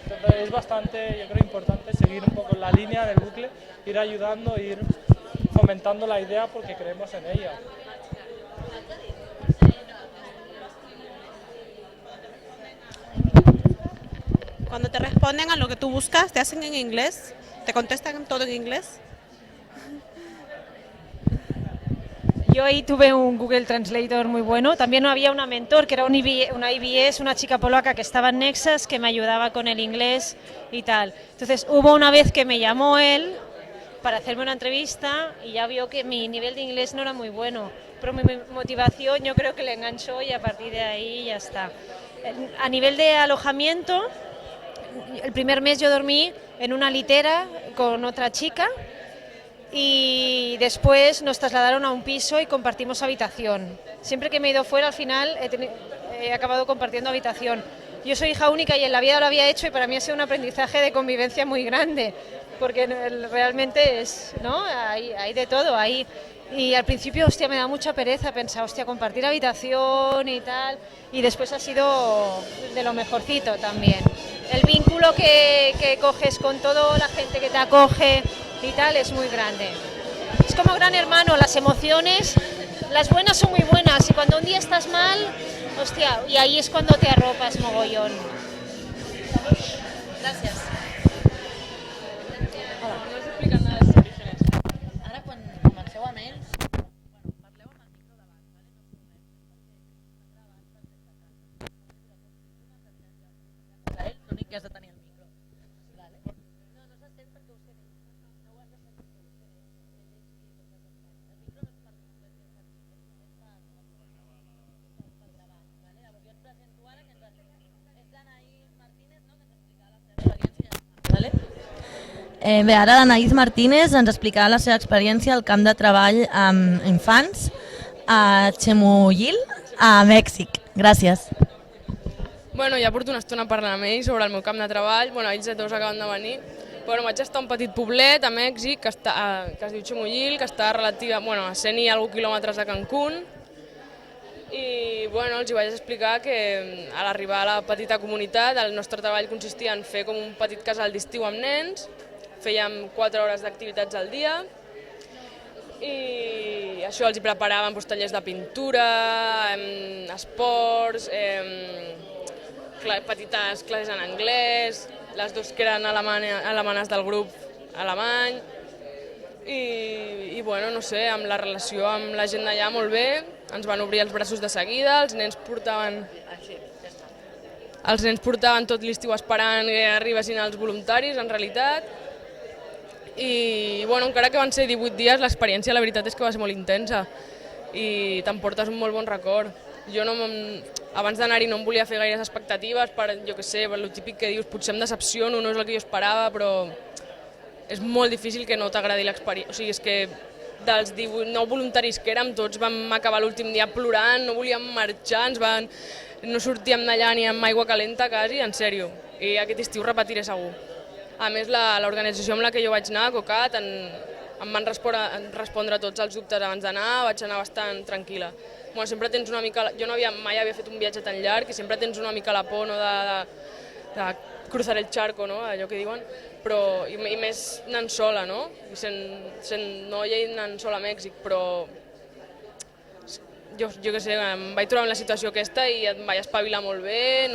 Entonces es bastante, yo creo, importante seguir un poco en la línea del bucle, ir ayudando, ir fomentando la idea porque creemos en ella. Cuando te responden a lo que tú buscas, te hacen en inglés, te contestan todo en inglés. Yo ahí tuve un Google Translator muy bueno. También había una mentor que era una IBS, una chica polaca que estaba en Nexas, que me ayudaba con el inglés y tal. Entonces hubo una vez que me llamó él para hacerme una entrevista y ya vio que mi nivel de inglés no era muy bueno. Pero mi motivación yo creo que le enganchó y a partir de ahí ya está. A nivel de alojamiento, el primer mes yo dormí en una litera con otra chica y después nos trasladaron a un piso y compartimos habitación. Siempre que me he ido fuera, al final he acabado compartiendo habitación. Yo soy hija única y en la vida lo había hecho y para mí ha sido un aprendizaje de convivencia muy grande, porque realmente es, ¿no? Hay de todo ahí. Y al principio, hostia, me da mucha pereza pensar, hostia, compartir habitación y tal, y después ha sido de lo mejorcito también. El vínculo que coges con toda la gente que te acoge y tal es muy grande. Es como Gran Hermano, las emociones, las buenas son muy buenas y cuando un día estás mal, hostia, y ahí es cuando te arropas mogollón. Gràcies. No us expliquen nada dels orígenes. Ara quan comenceu amb ells, parleu amb el micro davant, ¿vale? L'únic que has de tenir el micro. Vale? No, no se sent perquè ho sent ells. No ho has de sentir perquè ho sent ells. El micro no és per convertir-se aquí, és per gravar. Vale? Llavors jo et presento ara que és l'Anaïs Martínez, no? Que ens explicarà la seva experiència. Vale? Bé, ara l'Anaïs Martínez ens explicarà la seva experiència al camp de treball amb infants a Chemuyil, a Mèxic. Gràcies. Bueno, ja porto una estona parlant amb ells sobre el meu camp de treball. Bueno, ells dos acaben de venir. Bueno, vaig estar a un petit poblet a Mèxic que es diu Chemuyil, que està a 100 i alguns quilòmetres de Cancún. I bueno, els vaig explicar que a l'arribar a la petita comunitat el nostre treball consistia en fer com un petit casal d'estiu amb nens. Fèiem 4 hores d'activitats al dia i això els hi preparàvem tallers de pintura, esports, petites classes en anglès, les dues que eren alemanes del grup alemany i bueno, no sé, amb la relació amb la gent d'allà molt bé, ens van obrir els braços de seguida, els nens portaven tot l'estiu esperant que arribessin els voluntaris, en realitat. I bueno, encara que van ser 18 dies, l'experiència la veritat és que va ser molt intensa i t'emportes un molt bon record. Jo abans d'anar-hi no em volia fer gaires expectatives per, jo què sé, per lo típic que dius, potser em decepciono, no és el que jo esperava, però és molt difícil que no t'agradi l'experiència. O sigui, és que dels 19 voluntaris que érem, tots vam acabar l'últim dia plorant, no volíem marxar, no sortíem d'allà ni amb aigua calenta quasi, en sèrio. I aquest estiu repetiré segur. A més, l'organització amb la que jo vaig anar, COCAT, em van respondre tots els dubtes abans d'anar, vaig anar bastant tranquil·la. Bueno, sempre tens una mica, jo mai havia fet un viatge tan llarg i sempre tens una mica la por de cruzar el charco, allò que diuen, però i més anant sola, sent noia i anant sola a Mèxic, però jo què sé, em vaig trobar en la situació aquesta i em vaig espavilar molt bé,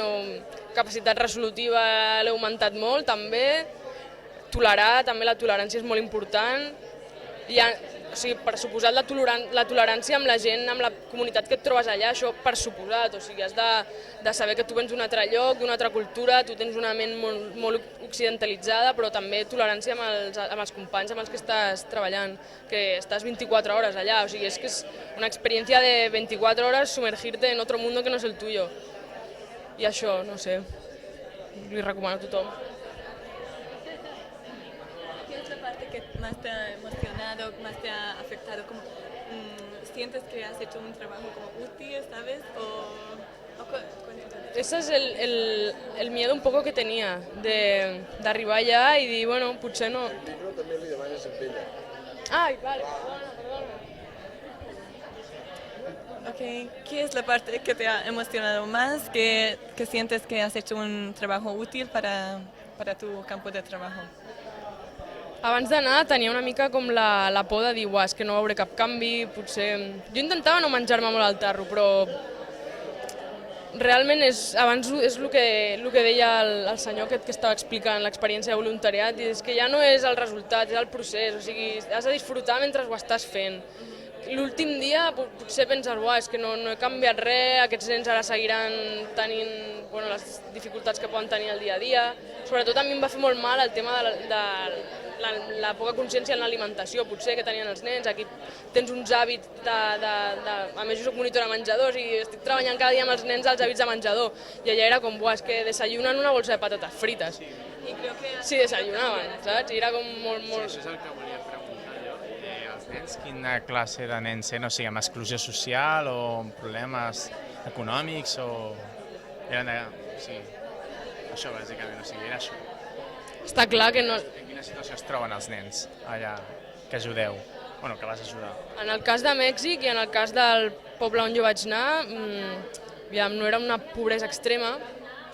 capacitat resolutiva l'he augmentat molt també, tolerar, també la tolerància és molt important, o sigui, per suposat la tolerància amb la gent, amb la comunitat que et trobes allà, això per suposat, o sigui, has de saber que tu vens d'un altre lloc, d'una altra cultura, tu tens una ment molt occidentalitzada, però també tolerància amb els companys amb els que estàs treballant, que estàs 24 hores allà, o sigui, és que és una experiència de 24 hores sumergirte en otro mundo que no és el tuyo. I això, no sé, li recomano a tothom. ¿Qué es la parte que más te ha emocionado, más te ha afectado? Como, sientes que has hecho un trabajo como útil, ¿sabes? Ese es el miedo un poco que tenia, d'arribar allà i dir, bueno, potser no... El micro també li demanes amb ella. Ai, vale, perdona. Okay. ¿Qué es la parte que te ha emocionado más? ¿Que sientes que has hecho un trabajo útil para tu campo de trabajo? Abans d'anar tenia una mica com la por de dir, uah, és que no veuré cap canvi, potser... Jo intentava no menjar-me molt el tarro, però realment abans és el que deia el senyor aquest que estava explicant l'experiència de voluntariat, i és que ja no és el resultat, és el procés, o sigui, has de disfrutar mentre ho estàs fent. L'últim dia potser penses, uah, és que no he canviat res, aquests nens ara seguiran tenint les dificultats que poden tenir el dia a dia. Sobretot a mi em va fer molt mal el tema de la poca consciència en l'alimentació, potser, que tenien els nens. Aquí tens uns hàbits a més jo soc monitora de menjadors i estic treballant cada dia amb els nens els hàbits de menjador. I allà era com, buah, és que desayunen una bolsa de patates frites. Sí, desayunaven, saps? I era com molt... Sí, això és el que volia preguntar jo. Els nens, quina classe de nens eren? O sigui, amb exclusió social o amb problemes econòmics o... Eren de... Sí, això bàsicament, o sigui, era això. Està clar que no... En quina situació es troben els nens allà que ajudeu? Bueno, que vas ajudar. En el cas de Mèxic i en el cas del poble on jo vaig anar, no era una pobresa extrema,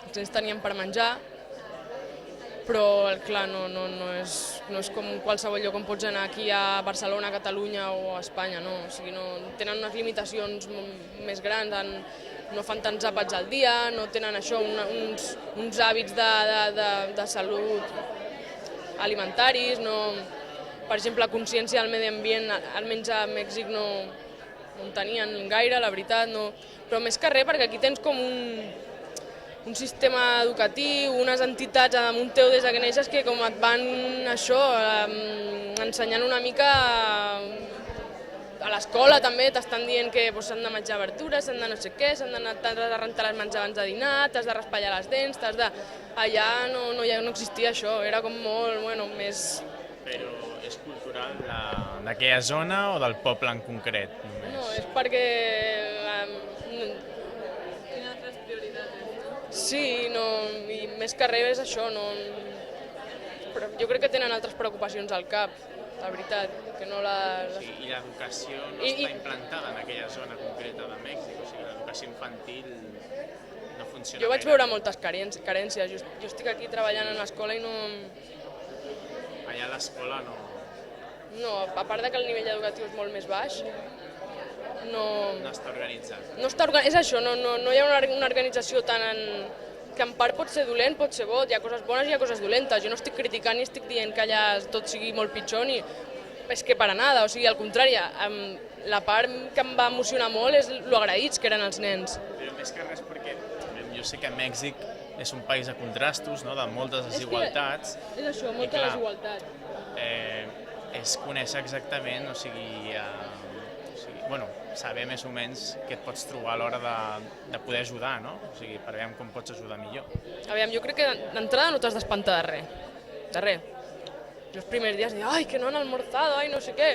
els nens tenien per menjar, però clar, no és com qualsevol lloc on pots anar aquí a Barcelona, a Catalunya o a Espanya, no. O sigui, tenen unes limitacions més grans, no fan tants àpats al dia, no tenen això, uns hàbits de salut alimentaris, per exemple, la consciència del medi ambient, almenys a Mèxic no en tenien gaire, la veritat, però més que res perquè aquí tens com un sistema educatiu, unes entitats damunt teu des que neixes que com et van ensenyant una mica. A l'escola també t'estan dient que s'han de menjar verdures, s'han de no sé què, s'han de rentar les mans abans de dinar, t'has de raspallar les dents, Allà no existia això, era com molt, més... Però és cultural d'aquella zona o del poble en concret? No, és perquè... Tiene altres prioritats. Sí, i més que res és això, però jo crec que tenen altres preocupacions al cap. La veritat, que no I l'educació no està implantada en aquella zona concreta de Mèxic, o sigui, l'educació infantil no funciona. Jo vaig veure moltes carències, jo estic aquí treballant en l'escola i no... Allà a l'escola no... No, a part que el nivell educatiu és molt més baix, no està organitzat. És això, no hi ha una organització tan que en part pot ser dolent, pot ser bo, hi ha coses bones i hi ha coses dolentes. Jo no estic criticant ni estic dient que allà tot sigui molt pitjor, ni és que para nada, o sigui, al contrari, la part que em va emocionar molt és lo agraïts que eren els nens. Però més que res perquè jo sé que Mèxic és un país de contrastos, de moltes desigualtats. És això, molta desigualtat. És conèixer exactament, saber més o menys què et pots trobar a l'hora de poder ajudar, no? O sigui, per veure com pots ajudar millor. Aviam, jo crec que d'entrada no t'has d'espantar de res. Jo els primers dies dic, ai, que no han almorzado, ai, no sé què.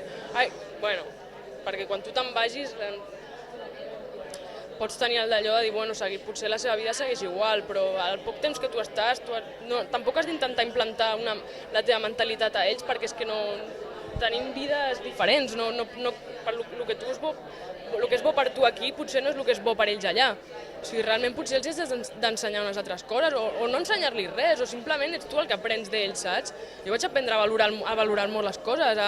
Bueno, perquè quan tu te'n vagis pots tenir el d'allò de dir, bueno, potser la seva vida segueix igual, però al poc temps que tu estàs, tampoc has d'intentar implantar la teva mentalitat a ells, perquè és que tenim vides diferents, el que és bo per tu aquí potser no és el que és bo per ells allà. O sigui, realment potser els has d'ensenyar unes altres coses, o no ensenyar-li res, o simplement ets tu el que aprens d'ells, saps? Jo vaig aprendre a valorar molt les coses,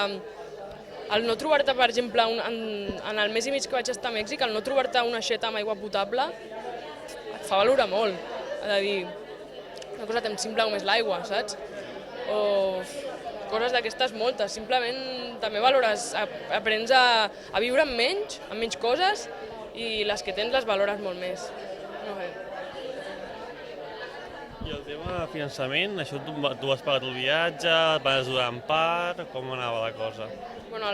el no trobar-te, per exemple, en el mes i mig que vaig estar a Mèxic, el no trobar-te una aixeta amb aigua potable et fa valorar molt. És a dir, una cosa tan simple com és l'aigua, saps? O coses d'aquestes moltes, simplement també valores, aprens a viure amb menys coses i les que tens les valores molt més. I el tema de finançament, això tu has pagat el viatge, et van ajudar en part, com anava la cosa? Bueno,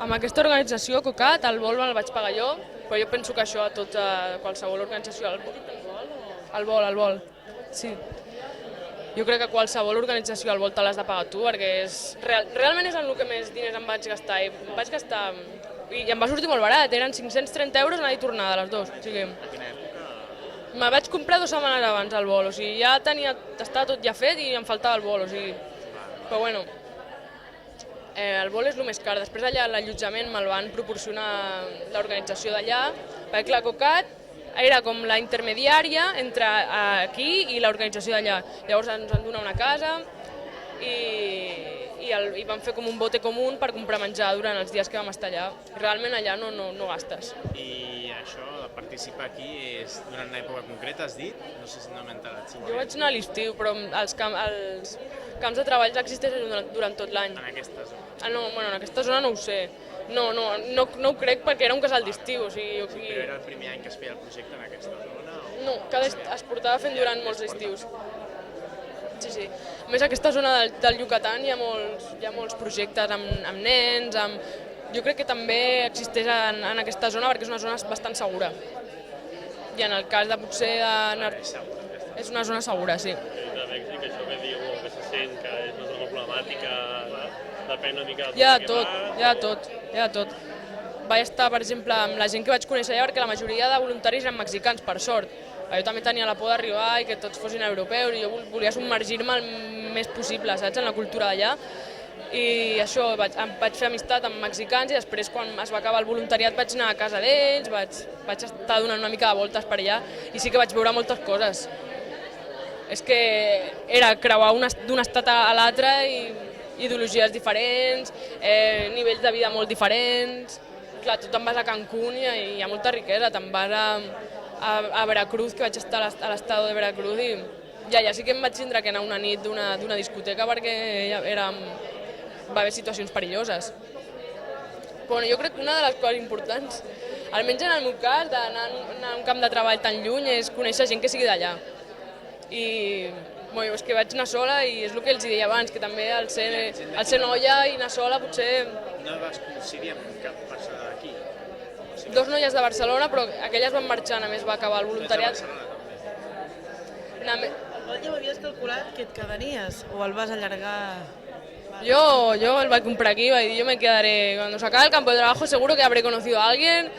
amb aquesta organització, COCAT, el vol el vaig pagar jo, però jo penso que això a qualsevol organització... El vol, sí. Jo crec que qualsevol organització al volt te l'has de pagar tu, perquè realment és en el que més diners em vaig gastar. Em vaig gastar I em va sortir molt barat, eren 530 euros anada i tornada, les dues. O sigui, me vaig comprar 2 setmanes abans el vol, o sigui, ja estava tot ja fet i em faltava el vol, o sigui... Però bueno, el vol és el més car. Després allà l'allotjament me'l van proporcionar l'organització d'allà, perquè clar, Cocat era com la intermediària entre aquí i l'organització d'allà. Llavors ens van donar una casa i vam fer com un bote comú per comprar menjar durant els dies que vam estar allà. Realment allà no gastes. I això de participar aquí és durant una època concreta, has dit? No sé si no m'he enterat. Jo vaig anar a l'estiu, però els camps de treball existeixen durant tot l'any. En aquesta zona? No, bueno, en aquesta zona no ho sé. No ho crec perquè era un casal d'estiu. Però era el primer any que es feia el projecte en aquesta zona? No, es portava fent durant molts estius. Sí. A més, a aquesta zona del Yucatán hi ha molts projectes amb nens, jo crec que també existeix en aquesta zona perquè és una zona bastant segura. I en el cas de potser és una zona segura, sí. De Mèxic, això que diu, que se sent que és una zona problemàtica, depèn una mica... Hi ha de tot. Vaig estar, per exemple, amb la gent que vaig conèixer allà perquè la majoria de voluntaris eren mexicans, per sort. Jo també tenia la por d'arribar i que tots fossin europeus i jo volia submergir-me el més possible, saps, en la cultura d'allà. I això, vaig fer amistat amb mexicans i després quan es va acabar el voluntariat vaig anar a casa d'ells, vaig estar donant una mica de voltes per allà i sí que vaig veure moltes coses. És que era creuar d'un estat a l'altre i ideologies diferents, nivells de vida molt diferents. Clar, tu te'n vas a Cancún i hi ha molta riquesa, te'n vas a Veracruz, que vaig estar a l'estado de Veracruz i ja sí que em vaig tindre que anar una nit d'una discoteca perquè va haver situacions perilloses. Però jo crec que una de les coses importants, almenys en el meu cas, d'anar a un camp de treball tan lluny, és conèixer gent que sigui d'allà. I és que vaig anar sola i és el que els deia abans, que també al ser noia i anar sola potser... No vas coincidir amb cap persona d'aquí? 2 noies de Barcelona, però aquelles van marxar, a més va acabar el voluntariat. El vol ja m'havies calculat que et quedaries o el vas allargar? Yo el vaig comprar aquí, vaig dir, yo me quedaré, cuando se acabe el campo de trabajo seguro que habré conocido a alguien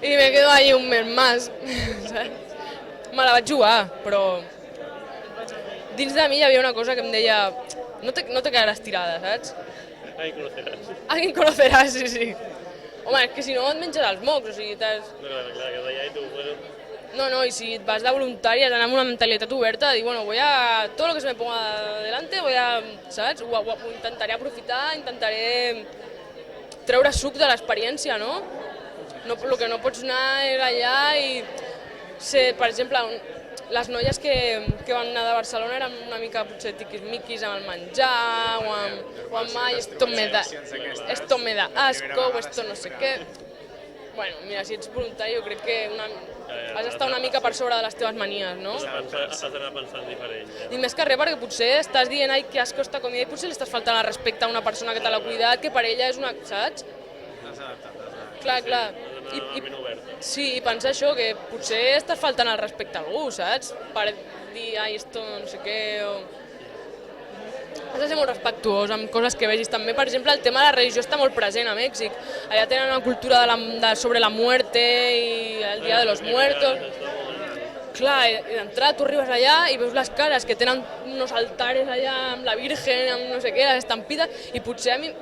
y me quedo ahí un mes más. Me la vaig jugar, però dins de mi hi havia una cosa que em deia no te quedaràs tirada, saps? Alguien conocerás, sí. Home, és que si no et menges els mocs, o sigui, t'has... No, clar, que d'allà i tu... No, i si et vas de voluntari has d'anar amb una mentalitat oberta, de dir, bueno, voy a... todo lo que se me ponga delante, voy a... saps? Ho intentaré aprofitar, intentaré treure suc de l'experiència, no? El que no pots anar és allà i ser, per exemple, les noies que van anar de Barcelona eren una mica potser tiquismiquis amb el menjar o amb ai, esto me da asco o esto no sé què. Bueno, mira, si ets voluntari jo crec que has d'estar una mica per sobre de les teves manies, no? Has d'anar pensant diferent. I més que res perquè potser estàs dient ai, que asco esta comida i potser li estàs faltant el respecte a una persona que te l'ha cuidat, que per ella és una... saps? Clar. Sí, i pensar això, que potser estàs faltant el respecte a algú, saps? Per dir, ai, esto no sé què, o... Has de ser molt respectuós amb coses que vegis. També, per exemple, el tema de la religió està molt present a Mèxic. Allà tenen una cultura sobre la muerte i el Dia de los Muertos. Clar, i d'entrada tu arribes allà i veus les cares que tenen uns altares allà amb la Virgen, amb no sé què, les estampides, i potser a mi...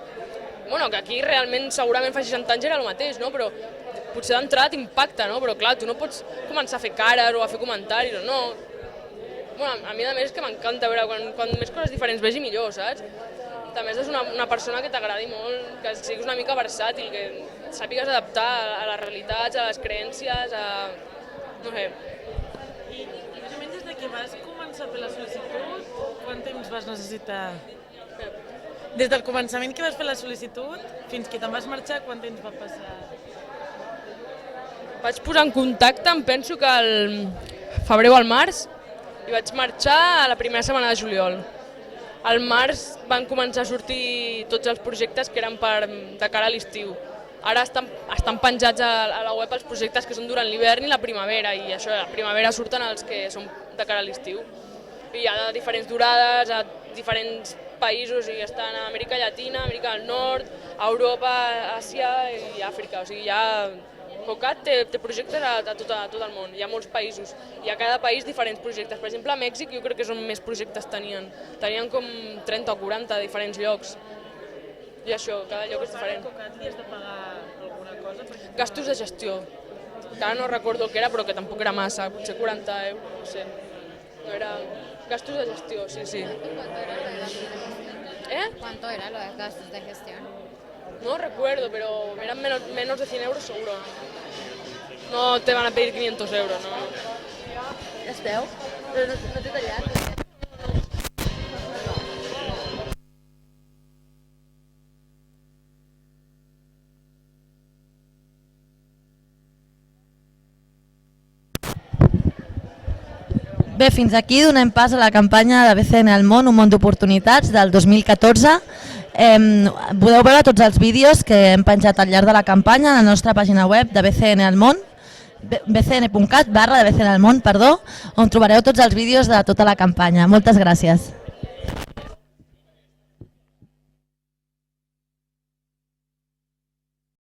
Bueno, que aquí realment segurament fa 60 anys era el mateix, no? Però potser d'entrada t'impacta, no? Però clar, tu no pots començar a fer cares o a fer comentaris o no. Bueno, a mi a més és que m'encanta veure quan més coses diferents vegi millor, saps? També és una persona que t'agradi molt, que siguis una mica versàtil, que sàpigues adaptar a les realitats, a les creences, a... no sé. I més o menys des que vas començar a fer la sol·licitud, quant temps vas necessitar? Des del començament que vas fer la sol·licitud fins que te'n vas marxar, quant temps va passar? Vaig posar en contacte, em penso que al febrer o al març, i vaig marxar a la primera setmana de juliol. Al març van començar a sortir tots els projectes que eren de cara a l'estiu. Ara estan penjats a la web els projectes que són durant l'hivern i la primavera, i això, a la primavera surten els que són de cara a l'estiu. I hi ha diferents durades, diferents països, o sigui, estan a Amèrica Llatina, Amèrica del Nord, Europa, Àsia i Àfrica. O sigui, COCAT té projectes a tot el món, hi ha molts països, i a cada país diferents projectes. Per exemple, a Mèxic jo crec que és on més projectes tenien. Tenien com 30 o 40 diferents llocs. I això, cada lloc és diferent. COCAT li has de pagar alguna cosa? Gastos de gestió, que ara no recordo el que era, però que tampoc era massa, potser 40 euros, no sé. No era... Gastos de gestió, sí, sí. ¿Cuánto era lo de gastos de gestión? No recuerdo, pero eran menos de 100 euros seguro. No te van a pedir 500 euros, ¿no? Esteu? No t'he tallat. Bé, fins aquí donem pas a la campanya de BCN al món, un món d'oportunitats del 2014. Podeu veure tots els vídeos que hem penjat al llarg de la campanya a la nostra pàgina web de BCN al món, bcn.cat/BCN al món, on trobareu tots els vídeos de tota la campanya. Moltes gràcies.